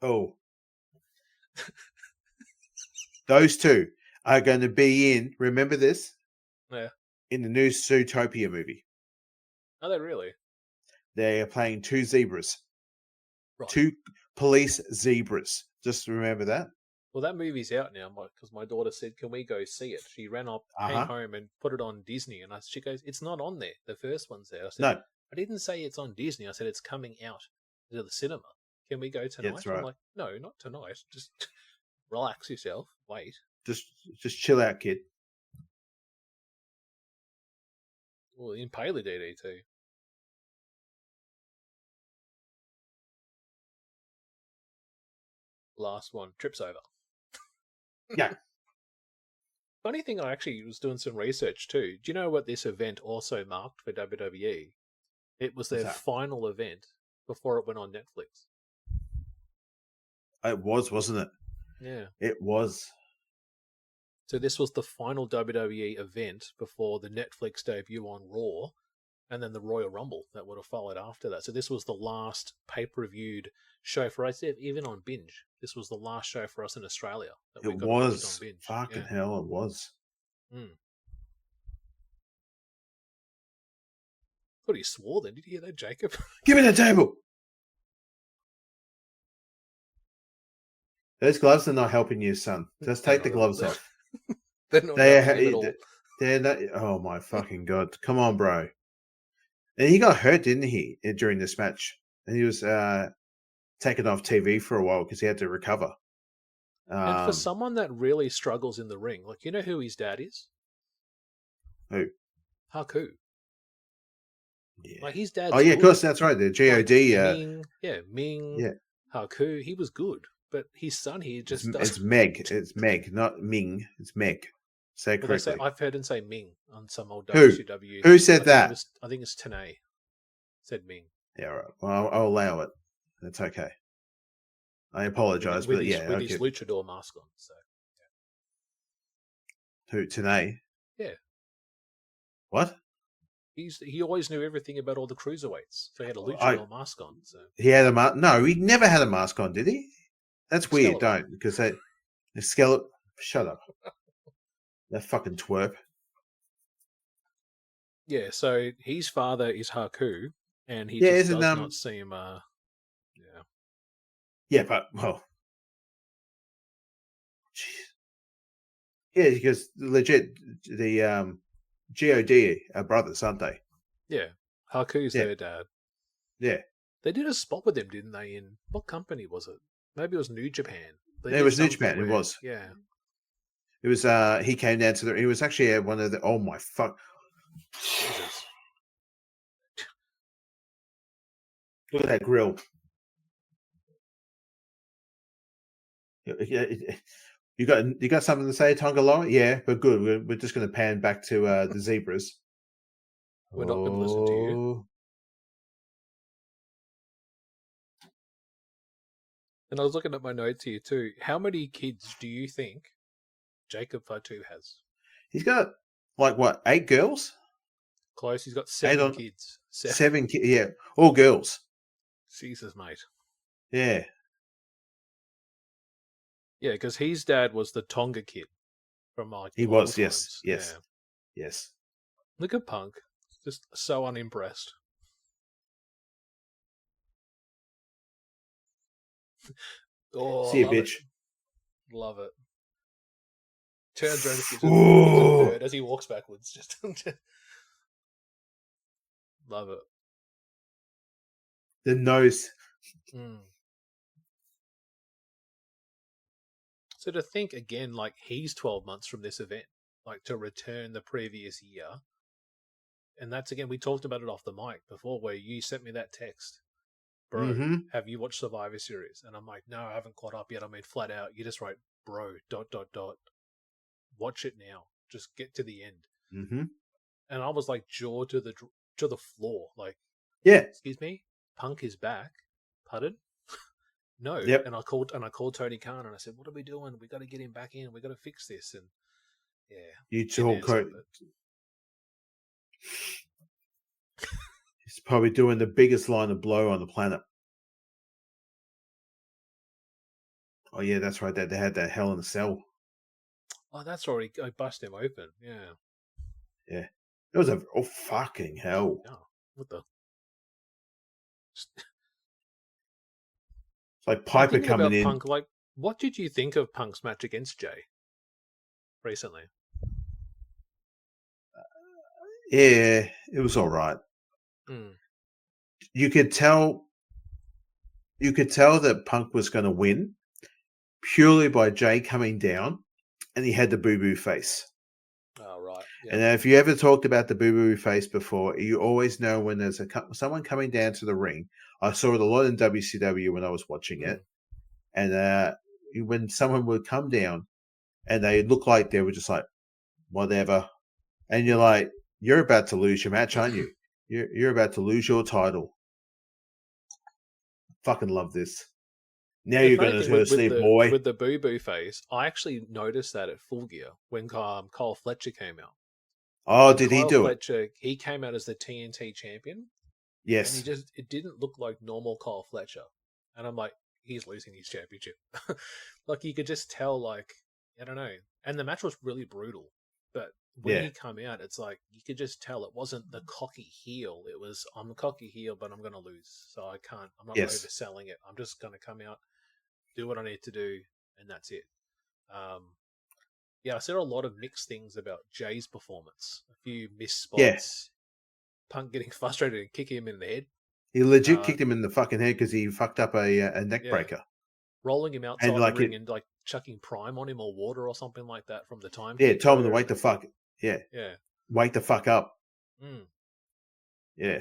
Oh. Those two are going to be in, remember this? Yeah. In the new Zootopia movie. Are they really? They are playing two zebras. Right. Two police zebras. Just remember that. Well, that movie's out now because my daughter said, "Can we go see it?" She ran up, came home, and put it on Disney. And she goes, "It's not on there. The first one's there." I said, No. I didn't say it's on Disney. I said it's coming out to the cinema. Can we go tonight? That's right. I'm like, no, not tonight. Just relax yourself. Wait. Just chill out, kid. Well, Impaler DDT. Last one. Trips over. Yeah. Funny thing, I actually was doing some research too. Do you know what this event also marked for WWE? It was their final event before it went on Netflix. It was, wasn't it? Yeah. It was. So this was the final WWE event before the Netflix debut on Raw, and then the Royal Rumble that would have followed after that. So this was the last pay-per-viewed show for us, even on Binge. This was the last show for us in Australia. That we It got to watch was. on Binge. Fucking hell, it was. Thought he swore then. Did you hear that, Jacob? Give me the table. Those gloves are not helping you, son. Just take the gloves off. They're not helping him at all. They're not, oh my fucking god! Come on, bro. And he got hurt, didn't he, during this match? And he was taken off TV for a while because he had to recover. And for someone that really struggles in the ring, like, you know who his dad is? Who? Haku. Yeah. Like, his dad's Oh yeah, good. of course, that's right. The God. Ming. Yeah. Haku. He was good, but his son here just does. It's Meg. It's Meg, not Ming. It's Meg. Say it correctly. I've heard him say Ming on some old Who? WCW. Who said that? I think it's Tenay. Said Ming. Yeah, right. Well, I'll allow it. That's okay. I apologize, with but his, yeah, with okay. his luchador mask on. So Who, Tanay? Yeah. What? He always knew everything about all the cruiserweights. So he had a luchador mask on. So He had a mask. No, he never had a mask on, did he? That's weird, Skeleton. don't? Because the skeleton. Shut up. That fucking twerp. yeah, so his father is Haku, and he Yeah, just isn't, does not seem. Yeah. Yeah, but well, jeez. Yeah, because legit the God are brothers, aren't they? Yeah. Haku's Yeah. their dad. Yeah, They did a spot with him, didn't they? In what company was it? Maybe it was New Japan. They it did was New something Japan. It where- was. Yeah. It was. He came down to the. He was actually one of the. Oh my fuck! Jesus. Look at that grill. You got something to say, Tongaloa? Yeah, but good. We're just going to pan back to the zebras. We're not going to listen to you. Oh. And I was looking at my notes here too. How many kids do you think Jacob Fatu has? He's got like what? 8 girls? Close. He's got 8 7 on- kids. 7 kids. Yeah, all girls. Jesus, mate. Yeah. Yeah, because his dad was the Tonga kid from like He the old was, yes, times. yes. Yeah. Yes. Look at Punk. Just so unimpressed. Oh, See you, love it. bitch. Love it. Turns around and gives Ooh. a bird as he walks backwards. Just love it. The nose. Mm. So to think again, like he's 12 months from this event, like to return the previous year. And that's again, we talked about it off the mic before where you sent me that text. Bro, Mhm. have you watched Survivor Series? And I'm like, no, I haven't caught up yet. I mean, flat out, you just write, bro, ... Watch it now. Just get to the end. Mm-hmm. And I was like, jaw to the floor. Like, Yeah. excuse me, Punk is back. Pardon? No. Yep. And I called Tony Khan and I said, what are we doing? We got to get him back in. We got to fix this. And yeah, You didn't talk. answer, but- He's probably doing the biggest line of blow on the planet. Oh yeah, that's right. They had that Hell in a Cell. Oh, that's already. I bust him open. Yeah. Yeah, it was fucking hell. Oh, what the? It's like I'm Piper thinking coming about in. Punk, like, what did you think of Punk's match against Jay recently? Yeah, it was all right. Mm. You could tell that Punk was going to win purely by Jay coming down, and he had the boo-boo face. Oh, right. Yeah. And if you ever talked about the boo-boo face before, you always know when there's someone coming down to the ring. I saw it a lot in WCW when I was watching it. And when someone would come down and they look like they were just like, whatever. And you're like, you're about to lose your match, aren't you? You're about to lose your title. Fucking love this. Now The you're funny going to thing go to with sleep, the, boy. With the boo-boo face, I actually noticed that at Full Gear when Kyle Fletcher came out. Oh, And did he Kyle do it? Fletcher, he came out as the TNT champion. Yes. And it didn't look like normal Kyle Fletcher. And I'm like, he's losing his championship. Like, you could just tell, like, I don't know. And the match was really brutal. But when he come out, it's like, you could just tell it wasn't the cocky heel. It was, I'm a cocky heel, but I'm going to lose. So I'm not overselling it. I'm just going to come out, do what I need to do, and that's it. I said a lot of mixed things about Jay's performance. A few missed spots. Yeah. Punk getting frustrated and kicking him in the head. He legit kicked him in the fucking head because he fucked up a neck Yeah. breaker. Rolling him outside like the ring and like chucking Prime on him or water or something like that from the time. Yeah, told him to wake the fuck. Yeah. Yeah. Wake the fuck up. Mm. Yeah.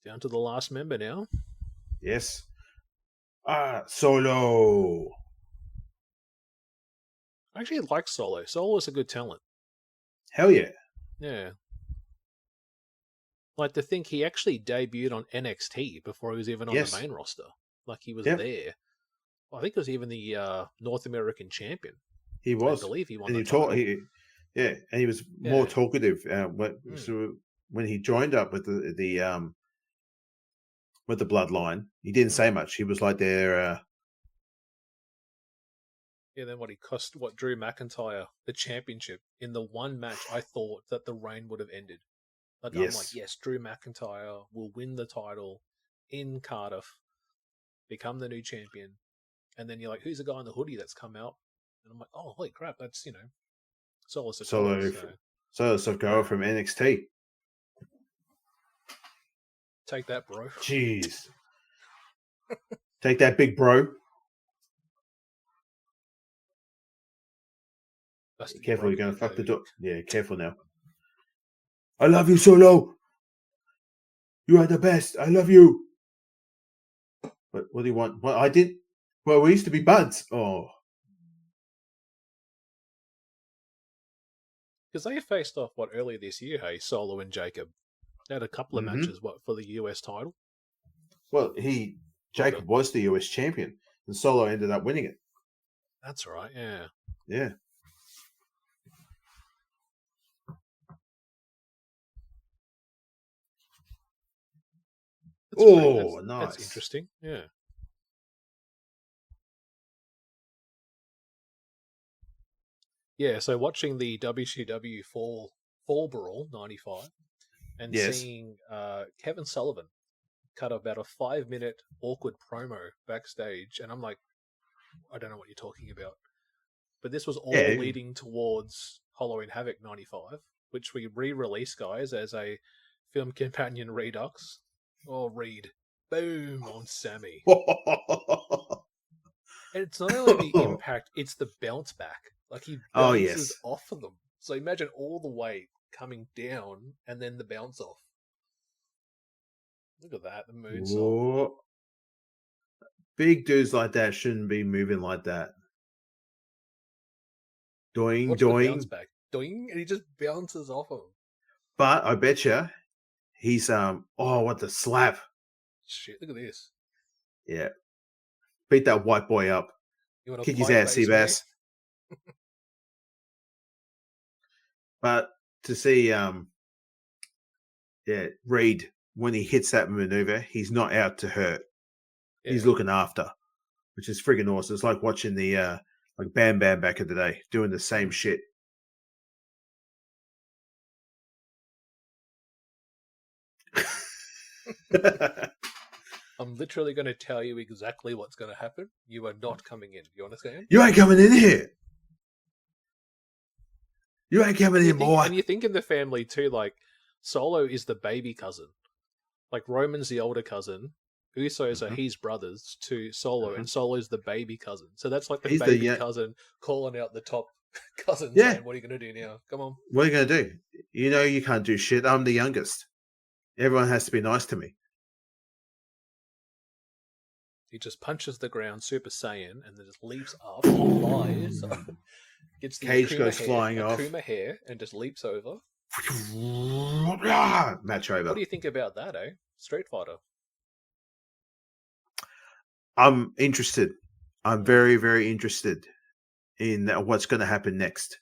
Down to the last member now. Yes. Solo. I actually like Solo. Solo's a good talent. Hell yeah. Yeah. Like to think he actually debuted on NXT before he was even on the main roster. Like he was there. Well, I think he was even the North American champion. He was. I believe he won And the he talked. title. And he was more Yeah. talkative. So when he joined up with the bloodline, he didn't say much. He was like their. Yeah, then what he cost Drew McIntyre the championship in the one match I thought that the reign would have ended. Like I'm like, yes, Drew McIntyre will win the title in Cardiff, become the new champion, and then you're like, who's the guy in the hoodie that's come out? And I'm like, oh, holy crap, that's Solo Sikoa. Solo Sikoa from NXT. Take that, bro. Jeez. Take that, big bro. Careful, you're going to fuck the door. Yeah, careful now. I love you, Solo. You are the best. I love you. But what do you want? Well, I did. Well, we used to be buds. Oh. Because they faced off, earlier this year, hey, Solo and Jacob. They had a couple of matches, for the US title? Well, Jacob was the US champion, and Solo ended up winning it. That's right, yeah. Yeah. Nice. That's interesting, yeah. Yeah, so watching the WCW Fall Brawl 95 and seeing Kevin Sullivan cut about a 5-minute awkward promo backstage, and I'm like, I don't know what you're talking about. But this was all leading towards Halloween Havoc 95, which we re-released, guys, as a film companion Redux. Or Reed. Boom on Sammy. And it's not only the impact, it's the bounce back. Like he bounces off of them. So imagine all the weight coming down and then the bounce off. Look at that, the moonsault. Big dudes like that shouldn't be moving like that. Doing, Watch doing. The bounce back. Doing, and he just bounces off of him. But I bet you he's what the slap. Shit, look at this. Yeah. Beat that white boy up. Kick his ass, Seabass. But to see Reed, when he hits that maneuver, he's not out to hurt. Yeah. He's looking after, which is friggin' awesome. It's like watching the like Bam Bam back in the day, doing the same shit. I'm literally going to tell you exactly what's going to happen. You are not coming in. You understand? You ain't coming in here. You ain't coming in, boy. And you think in the family too, like Solo is the baby cousin. Like Roman's the older cousin. Usos are his brothers to Solo, and Solo's the baby cousin. So that's like the baby cousin calling out the top cousin saying, what are you going to do now? Come on. What are you going to do? You know you can't do shit. I'm the youngest. Everyone has to be nice to me. He just punches the ground, Super Saiyan, and then just leaps up, flies, gets the cage Akuma goes hair, flying off. Akuma hair, and just leaps over. Match over. What do you think about that, eh? Street Fighter. I'm interested. I'm very, very interested in what's going to happen next.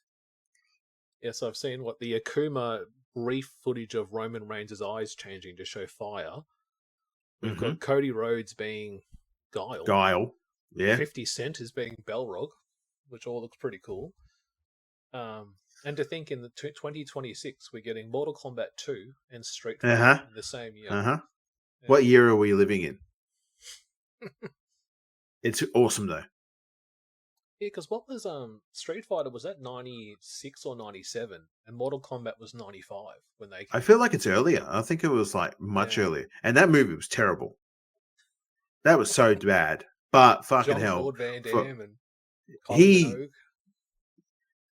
Yes, I've seen the Akuma brief footage of Roman Reigns' eyes changing to show fire. We've got Cody Rhodes being Guile. Yeah. 50 Cent is being Balrog, which all looks pretty cool. And to think in the 2026, we're getting Mortal Kombat 2 and Street Fighter in the same year. Yeah. What year are we living in? It's awesome, though. Yeah, because what was Street Fighter, was that 96 or 97? And Mortal Kombat was 95 when they came. I feel like it's earlier. I think it was like much earlier. And that movie was terrible. That was so bad. But fucking hell. Van Damme and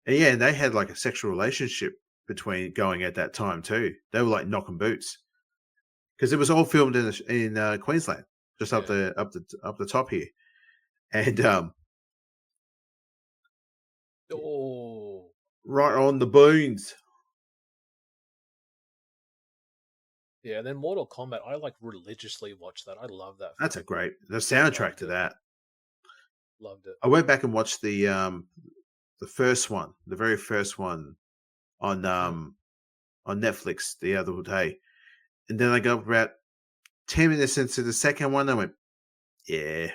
and they had like a sexual relationship between going at that time too. They were like knocking boots. Because it was all filmed in Queensland, just up the top here. And right on the boons. Yeah, and then Mortal Kombat, I like religiously watch that. I love that. That's the soundtrack to that. Loved it. I went back and watched the the very first one on Netflix the other day, and then I got about 10 minutes into the second one. I went, yeah.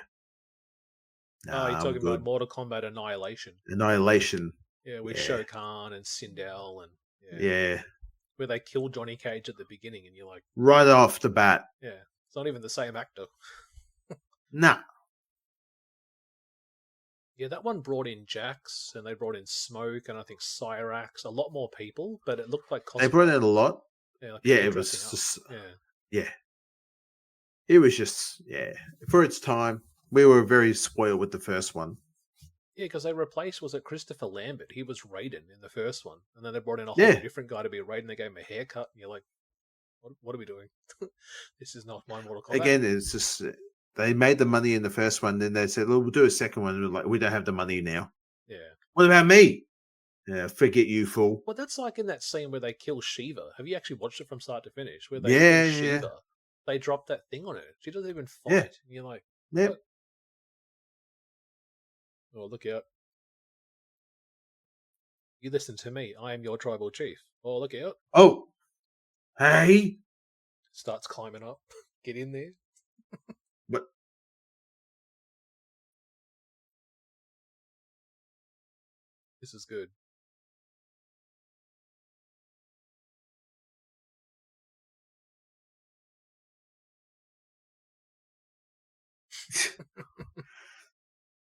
You're I'm talking good. about Mortal Kombat Annihilation. Annihilation. Yeah, with Yeah. Shao Kahn and Sindel and Yeah. where they kill Johnny Cage at the beginning, and you're like, Right off the bat. yeah, it's not even the same actor. Nah. Yeah, that one brought in Jax, and they brought in Smoke, and I think Cyrax, a lot more people, but it looked like They brought in a lot. Yeah, like Yeah, people it was dressing up. just, Yeah. it was just, for its time. We were very spoiled with the first one. Yeah, because they replaced, was it Christopher Lambert? He was Raiden in the first one. And then they brought in a whole Yeah. different guy to be Raiden. They gave him a haircut. And you're like, what are we doing? This is not my Mortal Kombat. Again, it's just, they made the money in the first one. Then they said, well, we'll do a second one. And we're like, we don't have the money now. Yeah. What about me? Yeah, forget you, fool. Well, that's like in that scene where they kill Shiva. Have you actually watched it from start to finish? Where they Yeah, kill yeah. Shiva. They drop that thing on her. She doesn't even fight. Yeah. And you're like, Yep. what? Oh, look out. You listen to me. I am your tribal chief. Oh, look out. Oh, hey. Starts climbing up. Get in there. But This is good.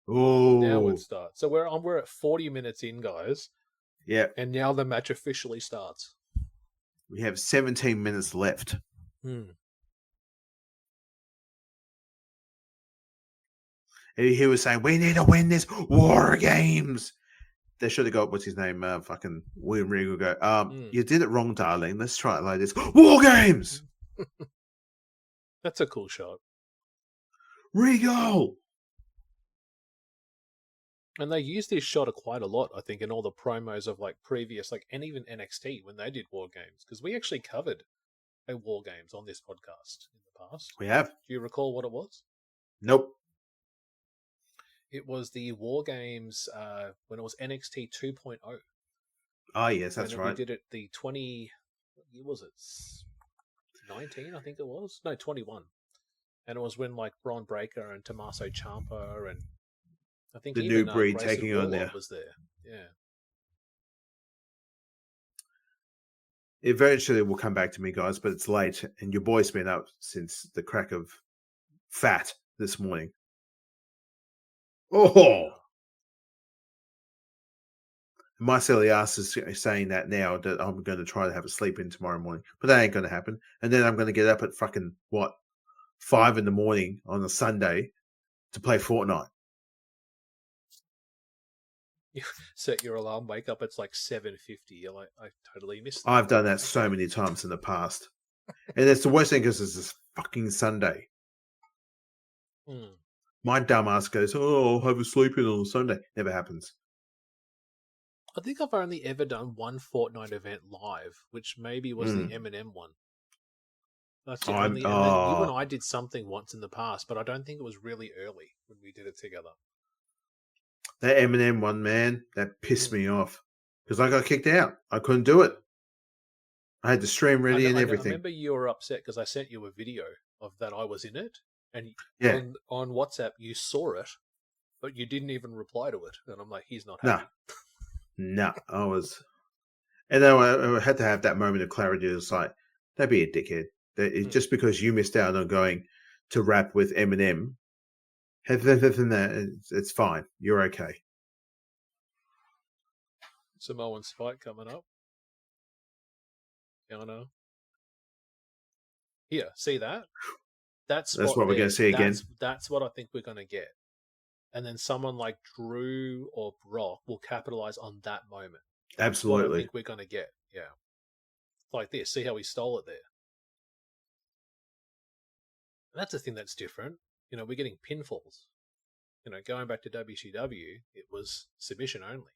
Now oh, it starts. So we're at 40 minutes in, guys, yeah. and now the match officially starts. We have 17 minutes left. Hmm. And he was saying, we need to win this WarGames. They should have got, what's his name? Fucking William Regal go, you did it wrong, darling. Let's try it like this. WarGames! That's a cool shot. Regal! And they used this shot quite a lot, I think, in all the promos of like previous, like, and even NXT when they did WarGames, because we actually covered a WarGames on this podcast in the past. We have. Do you recall what it was? Nope. It was the WarGames when it was NXT 2.0. Oh, yes, that's when right. We did it the 20, what year was it? 19, I think it was. No, 21. And it was when like Braun Breaker and Tommaso Ciampa and I think The even, new breed Grayson taking on Waller there. was there. Yeah. Eventually, it will come back to me, guys, but it's late, and your boy's been up since the crack of fat this morning. Oh! My silly ass is saying that now that I'm going to try to have a sleep in tomorrow morning, but that ain't going to happen. And then I'm going to get up at fucking, 5 in the morning on a Sunday to play Fortnite. You set your alarm, wake up, it's like 7:50. You're like, I totally missed that. I've done that so many times in the past. And it's the worst thing because it's this fucking Sunday. Hmm. My dumb ass goes, I'll have a sleep in on a Sunday. Never happens. I think I've only ever done one Fortnite event live, which maybe was the Eminem one. That's the only. And then you and I did something once in the past, but I don't think it was really early when we did it together. That Eminem one, man, that pissed me off because I got kicked out. I couldn't do it. I had the stream ready and everything. I remember you were upset because I sent you a video of that I was in it, and Yeah. on WhatsApp you saw it, but you didn't even reply to it, and I'm like, he's not happy. No, I was. And then I had to have that moment of clarity. It's like, don't be a dickhead. Just because you missed out on going to rap with Eminem, it's fine. You're okay. Samoan's fight coming up. Yeah, I know. Here, see that? That's what we're going to see again. That's what I think we're going to get. And then someone like Drew or Brock will capitalize on that moment. Absolutely. That's what I think we're going to get. Yeah. Like this. See how he stole it there. And that's the thing that's different. You know, we're getting pinfalls. You know, going back to WCW, it was submission only.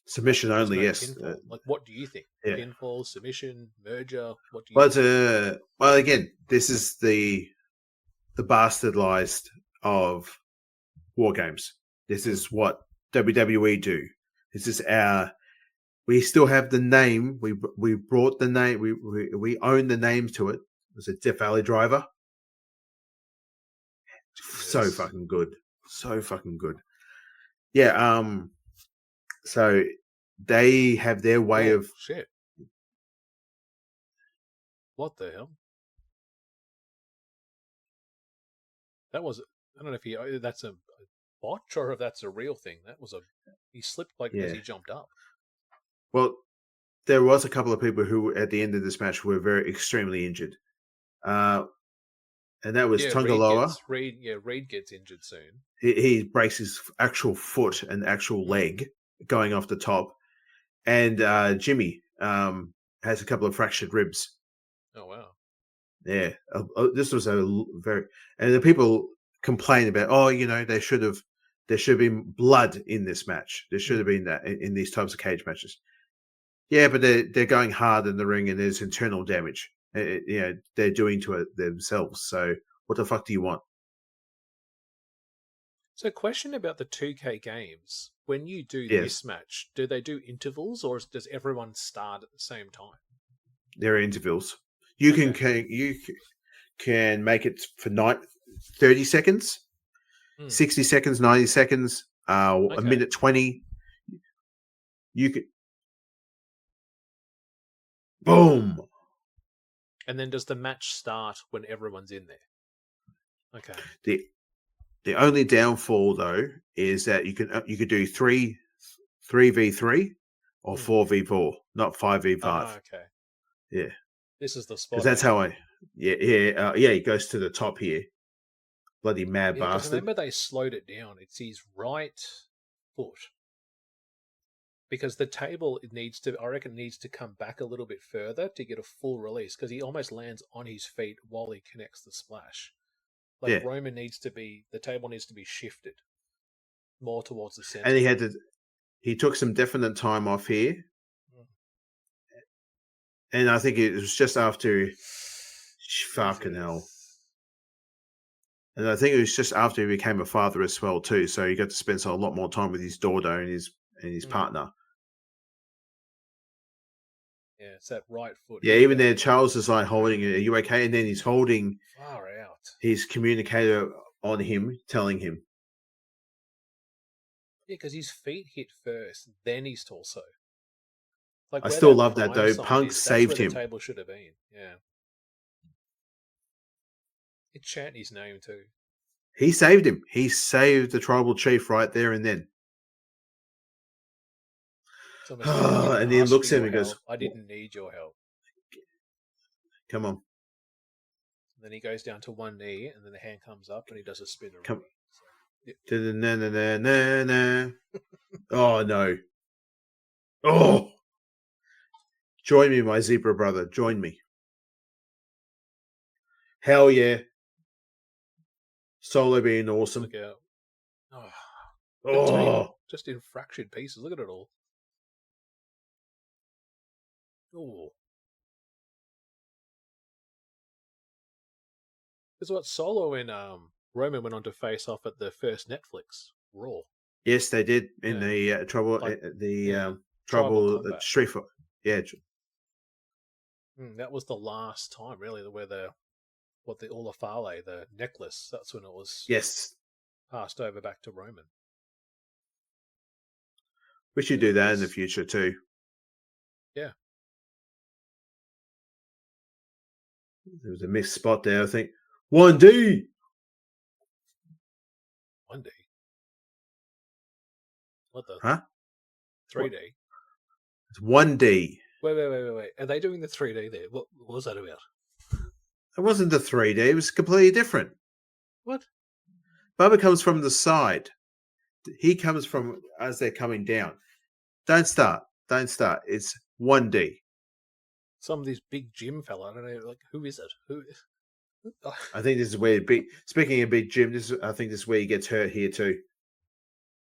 Submission only, There's yes. no pinfall. Like, what do you think? Yeah. Pinfall, submission, merger? What do you But think? well, again, this is the bastardized of WarGames. This is what WWE do. It's just we still have the name. We brought the name. We own the name to it. It was a Death Valley driver. So Yes. fucking good. So fucking good. Yeah. So they have their way Oh, of. shit. What the hell? That was, I don't know if that's a botch or if that's a real thing. He slipped as Yeah. he jumped up. Well, there was a couple of people who, at the end of this match, were very extremely injured. And that was Tongaloa. Reed gets injured soon. He breaks his actual foot and actual leg going off the top. And Jimmy has a couple of fractured ribs. Oh, wow. Yeah. This was a very... And the people complain about, there should have been blood in this match. There should have been that in these types of cage matches. Yeah, but they're going hard in the ring and there's internal damage. They're doing to it themselves. So what the fuck do you want? So, question about the 2K games. When you do Yes. this match, do they do intervals or does everyone start at the same time? There are intervals. You can make it for 30 seconds, 60 seconds, 90 seconds, a minute 20. You could... Boom! And then does the match start when everyone's in there? Okay. The only downfall though is that you could do 3v3 or 4v4, not 5v5. Oh, okay. Yeah. This is the spot. Because that's how he goes to the top here. Bloody mad bastard. Remember they slowed it down. It's his right foot. Because the table needs to come back a little bit further to get a full release because he almost lands on his feet while he connects the splash. Roman the table needs to be shifted more towards the center. And he took some definite time off here. And I think it was just after fucking hell. And I think it was just after he became a father as well too. So he got to spend a lot more time with his daughter and his partner. Yeah, it's that right foot. Yeah, even there, Charles is like holding it. Are you okay? And then he's holding far out his communicator on him, telling him. Yeah, because his feet hit first, then his torso. I still love that though. Punk saved him. The table should have been. Yeah. It's chanting his name too. He saved him. He saved the tribal chief right there and then. And he looks at him and goes, I didn't need your help. Come on. And then he goes down to one knee and then the hand comes up and he does a spinner. Come. So, yeah. Oh, no. Oh. Join me, my zebra brother. Join me. Hell yeah. Solo being awesome. Look out. Oh. Just in fractured pieces. Look at it all. Oh. Because what Solo and Roman went on to face off at the first Netflix Raw. Yes, they did in the Tribal Street Fight. Yeah. That was the last time, really, where the Olafale, the necklace. That's when it was. Yes. Passed over back to Roman. We should do that in the future too. Yeah. There was a missed spot there, I think. 1D. 1D. What the? Huh? 3D. It's 1D. Wait. Are they doing the 3D there? What was that about? It wasn't the 3D. It was completely different. What? Bubba comes from the side. He comes from as they're coming down. Don't start. It's 1D. Some of this big gym fella. I don't know. Who is it? I think this is where speaking of big Jim, I think this is where he gets hurt here too.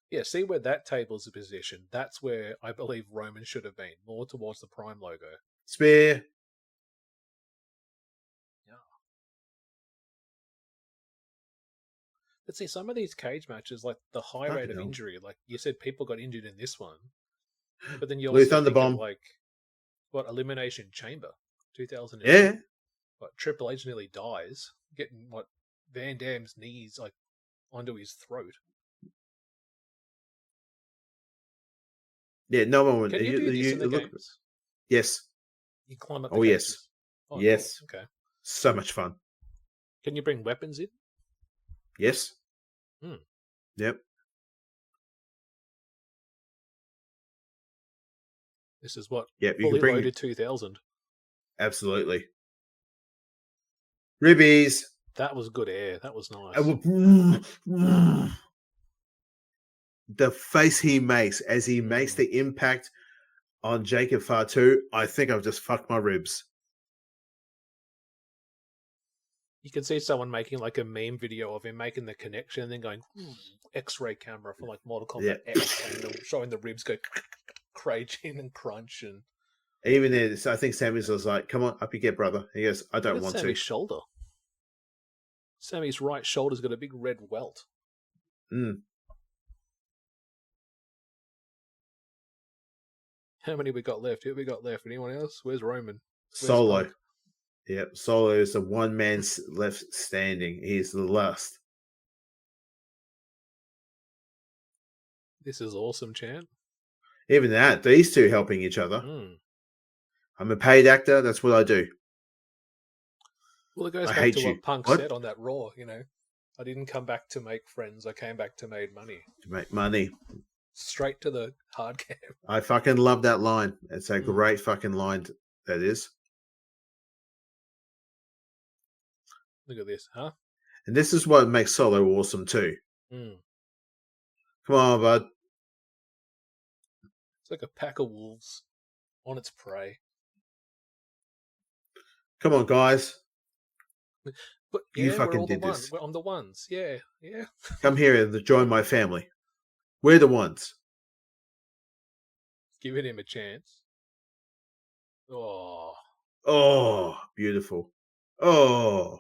Yeah, see where that table's position. That's where I believe Roman should have been, more towards the Prime logo. Spear. Yeah. But see, some of these cage matches, like the high rate of injury, like you said, people got injured in this one. But then you Blue also Thunder think of, Bomb. like, what, Elimination Chamber, 2008. Yeah. What, Triple H nearly dies, getting, what, Van Damme's knees, like, onto his throat. Yeah, no one would. Can you do this in the look, games? yes. You climb up the Oh, yes. cages? Oh, Yes. cool. Okay. So much fun. Can you bring weapons in? Yes. Hmm. Yep. This is what? Yep. You Fully can bring loaded 2000. Absolutely. Ribbies. That was good air. That was nice. The face he makes as he makes the impact on Jacob Fatu, I think I've just fucked my ribs. You can see someone making like a meme video of him making the connection and then going X-ray camera for like Mortal Kombat X and showing the ribs go crunching and crunch and even then, I think Sammy's was like, "Come on, up you get, brother." He goes, "I don't want Sammy's to." shoulder. Sammy's right shoulder's got a big red welt. How many we got left? Who we got left? Anyone else? Where's Roman? Where's Solo. Punk? Yep, Solo is the one man left standing. He's the last. This is awesome, Chan. Even that, these two helping each other. Mm. I'm a paid actor. That's what I do. Well, it goes I back hate to you. what Punk What? said on that Raw, you know. I didn't come back to make friends. I came back to make money. To make money. Straight to the hard cam. I fucking love that line. It's a great fucking line. That is. Look at this, huh? And this is what makes Solo awesome too. Mm. Come on, bud. It's like a pack of wolves on its prey. Come on, guys. But You yeah, fucking we're all did the this. ones. We're on the ones. Yeah, yeah. Come here and join my family. We're the ones. Giving him a chance. Oh, Oh, beautiful. Oh.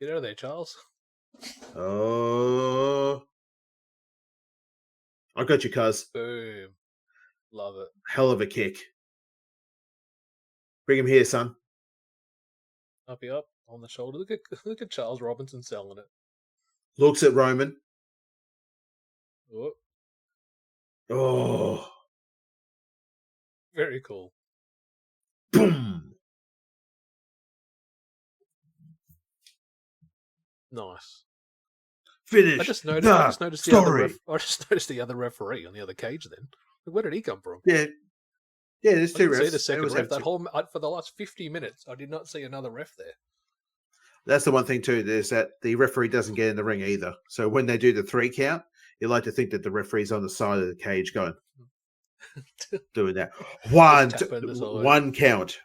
get out of there, Charles. Oh. I got you, cuz. Boom. Love it. Hell of a kick. Bring him here, son. Uppy up on the shoulder. Look at Charles Robinson selling it. Looks at Roman. Oh, Oh. very cool. Boom. Nice. Finish. I just noticed the story. I just noticed the other referee on the other cage. Then where did he come from? Yeah. Yeah, there's I two didn't see refs. the second Always ref. have That two. whole for the last 50 minutes, I did not see another ref there. That's the one thing too, is that the referee doesn't get in the ring either. So when they do the 3 count, you like to think that the referee's on the side of the cage going, doing that. One count.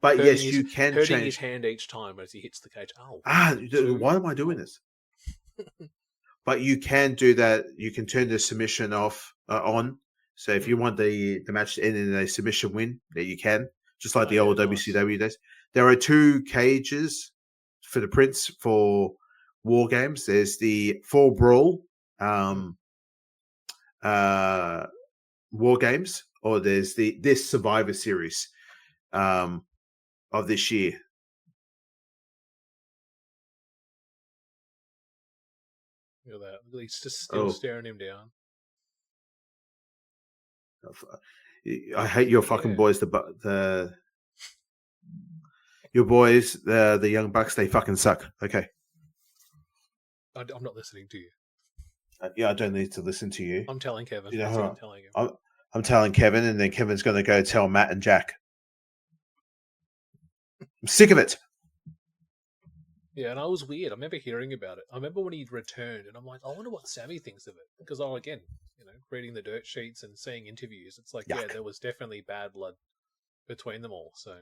But Hurting yes, his- you can hurting change. his hand each time as he hits the cage. Oh, Why am I doing this? But you can do that. You can turn the submission off on. So if you want the match to end in a submission win, that you can, just like the old WCW days. There are 2 cages for the Prince for WarGames. There's the Fall Brawl WarGames, or there's this Survivor Series of this year. look at that. He's just still Oh. staring him down. I hate your fucking boys. Your boys, the Young Bucks, they fucking suck. Okay. I'm not listening to you. Yeah, I don't need to listen to you. I'm telling Kevin. You know That's who what I- I'm telling him. I'm telling Kevin, and then Kevin's going to go tell Matt and Jack. I'm sick of it. Yeah, and I was weird. I remember hearing about it. I remember when he returned, and I'm like, I wonder what Sammy thinks of it. Because again, reading the dirt sheets and seeing interviews, it's like, yeah, Yuck. there was definitely bad blood between them all. So,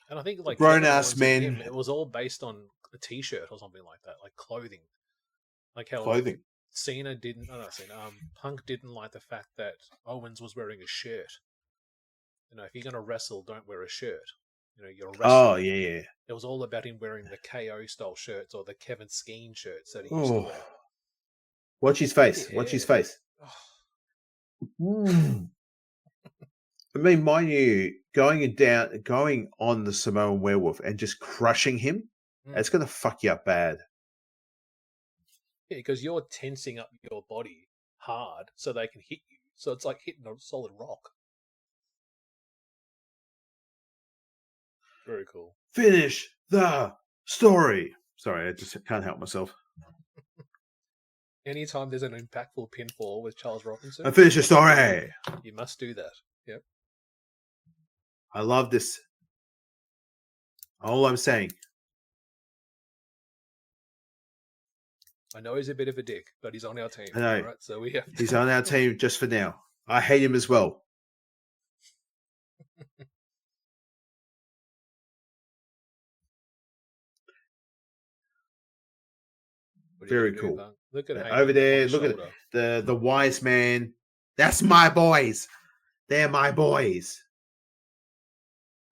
and I think like Grown Kevin ass Owens and men. him, it was all based on a T-shirt or something like that, like clothing, like how Clothing. Cena didn't. Oh, not Cena. Punk didn't like the fact that Owens was wearing a shirt. If you're gonna wrestle, don't wear a shirt. You're wrestling. Oh, yeah. It was all about him wearing the KO style shirts or the Kevin Skeen shirts that he used to Oh. wear. Watch his face. Watch his Yeah. face. I mean, mind you, going on the Samoan werewolf and just crushing him, it's going to fuck you up bad. Yeah, because you're tensing up your body hard so they can hit you. So it's like hitting a solid rock. Very cool. Finish the story. Sorry, I just can't help myself. Anytime there's an impactful pinfall with Charles Robinson, I finish the story. You must do that. Yep. I love this. All I'm saying. I know he's a bit of a dick, but he's on our team. I know. All right, so we have He's on our team just for now. I hate him as well. Very cool. Look at Over there. Look at the wise man. That's my boys. They're my boys.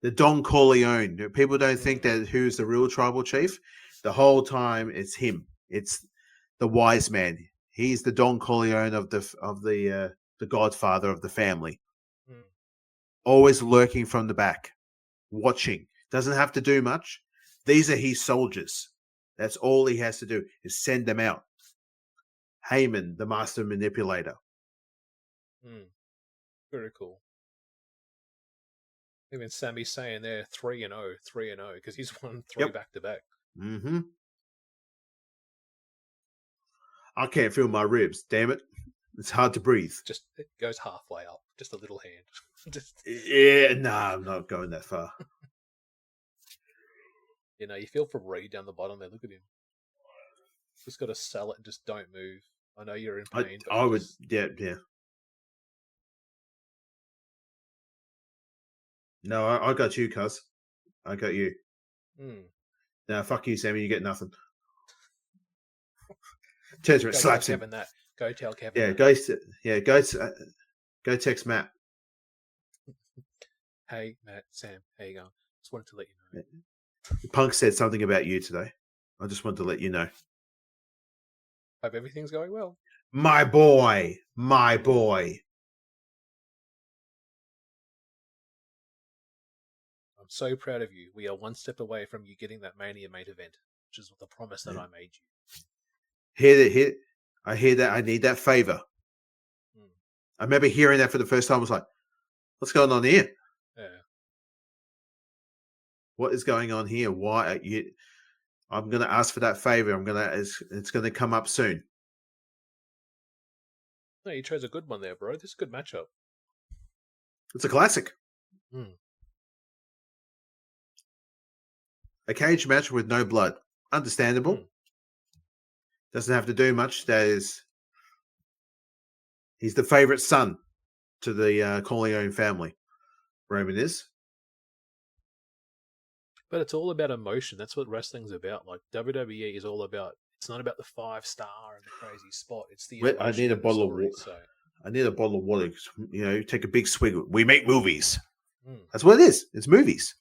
The Don Corleone. People don't think that who's the real tribal chief. The whole time it's him. It's the wise man. He's the Don Corleone of the godfather of the family. Always lurking from the back, watching. Doesn't have to do much. These are his soldiers. That's all he has to do is send them out. Heyman, the master manipulator. Very cool. Even Sammy's saying they're 3-0, 3-0, because he's won 3 back to back. Mm-hmm. I can't feel my ribs. Damn it! It's hard to breathe. Just it goes halfway up, just a little hand. Yeah, no, I'm not going that far. You feel for Reed down the bottom there. Look at him. Just got to sell it and just don't move. I know you're in pain. I would, yeah. No, I got you, cuz. I got you. Now, fuck you, Sammy. You get nothing. Turns around, slaps him. Kevin that. Go tell Kevin. Yeah, go text Matt. Hey, Matt, Sam, how you going? Just wanted to let you know. Punk said something about you today. I just wanted to let you know. Hope everything's going well. My boy. My boy. I'm so proud of you. We are one step away from you getting that Mania main event, which is the promise that I made you. I hear that. I need that favor. I remember hearing that for the first time. I was like, what's going on here? Yeah. What is going on here? Why are you? I'm going to ask for that favor. It's going to come up soon. No, you chose a good one there, bro. This is a good matchup. It's a classic. A cage match with no blood. Understandable. Doesn't have to do much. He's the favorite son to the Corleone family. Roman is. But it's all about emotion. That's what wrestling's about. Like WWE is all about. It's not about the 5-star and the crazy spot. It's the. I need a bottle of water. So. I need a bottle of water. Take a big swig. We make movies. That's what it is. It's movies.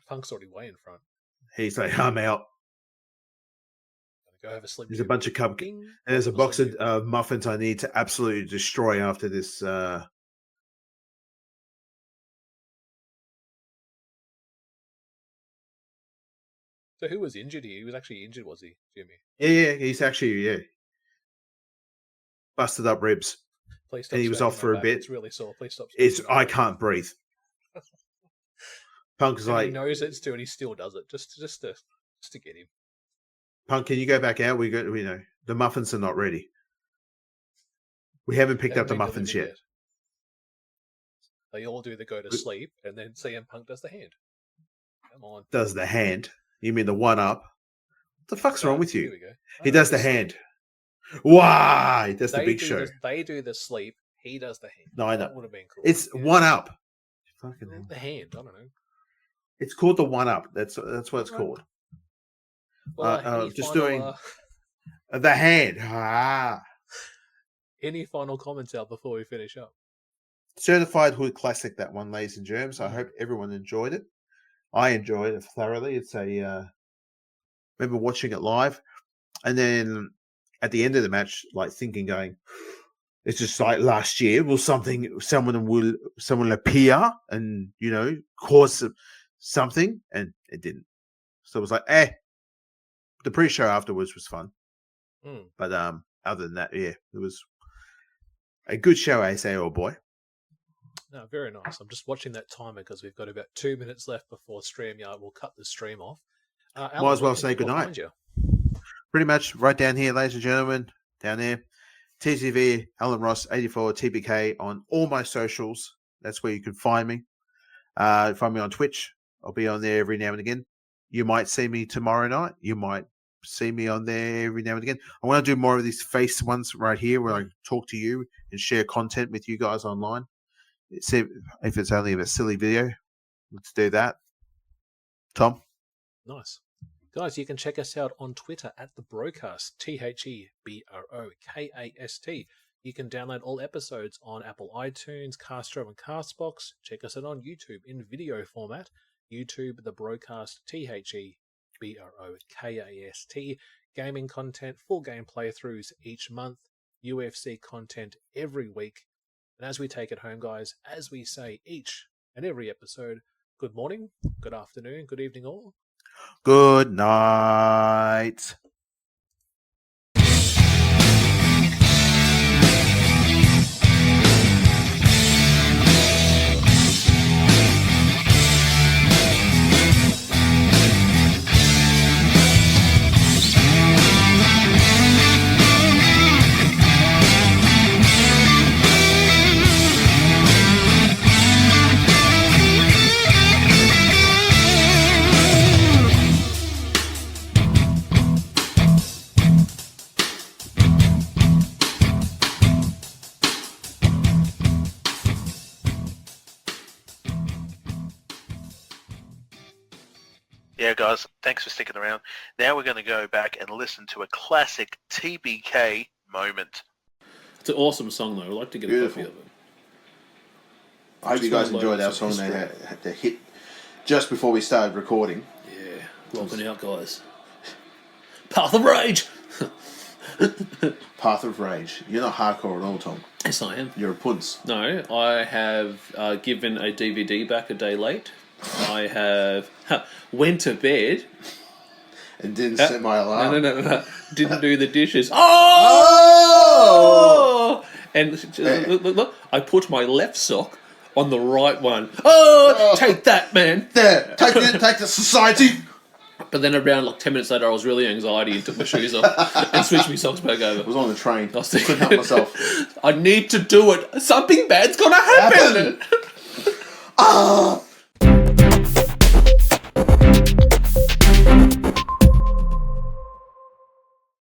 Punk's already way in front. He's like, I'm out. Go have a sleep. There's a bunch of cupcakes. And there's a box of muffins I need to absolutely destroy after this. So who was injured here? He was actually injured, was he, Jimmy? Yeah. He's actually, busted up ribs. Please stop. And he was off for a bit. It's really sore. Please stop. I can't breathe. Punk is like, he knows it's too, and he still does it just to get him. Punk, can you go back out? We know the muffins are not ready. We haven't picked up the muffins yet. They all do the go to sleep, and then CM Punk does the hand. Come on. Does the hand? You mean the 1-up? What the fuck's wrong with you? Here we go. He does the hand. Why? That's the big show. They do the sleep. He does the hand. No, I know. That would have been cool. It's 1-up. Fucking the hand. I don't know. It's called the 1-up. That's what it's called. Well, just doing the hand. Any final comments out before we finish up? Certified Hood Classic, that one, ladies and germs. I hope everyone enjoyed it. I enjoyed it thoroughly. It's remember watching it live. And then at the end of the match, like thinking, going, it's just like last year. Will someone will appear and cause something, and it didn't. So it was like, The pre-show afterwards was fun, but other than that, yeah, it was a good show. I say, oh boy. No, very nice. I'm just watching that timer because we've got about 2 minutes left before StreamYard will cut the stream off. Alan, might as well say goodnight. Pretty much right down here, ladies and gentlemen, down there. TCV, Alan Ross, 84, TBK on all my socials. That's where you can find me. Find me on Twitch. I'll be on there every now and again. You might see me tomorrow night. You might see me on there every now and again. I want to do more of these face ones right here where I talk to you and share content with you guys online. See if it's only a silly video. Let's do that. Tom? Nice. Guys, you can check us out on Twitter at the BroKast, TheBroKast. You can download all episodes on Apple iTunes, Castro, and Castbox. Check us out on YouTube in video format. YouTube, the BroKast, TheBroKast. Gaming content, full game playthroughs each month, UFC content every week. And as we take it home, guys, as we say each and every episode, good morning, good afternoon, good evening all. Good night. Yeah, guys, thanks for sticking around. Now we're going to go back and listen to a classic TBK moment. It's an awesome song, though. I'd like to get a copy of it. I hope you guys enjoyed our song. They had to hit just before we started recording. Yeah, welcome out, guys. Path of Rage! Path of Rage. You're not hardcore at all, Tom. Yes, I am. You're a punce. No, I have given a DVD back a day late. I have went to bed and didn't set my alarm. No. Didn't do the dishes. Oh! And look, I put my left sock on the right one. Oh! Take that, man. There, take the society. But then around 10 minutes later, I was really anxiety and took my shoes off and switched my socks back over. I was on the train. I was thinking, couldn't help myself. I need to do it. Something bad's gonna happen.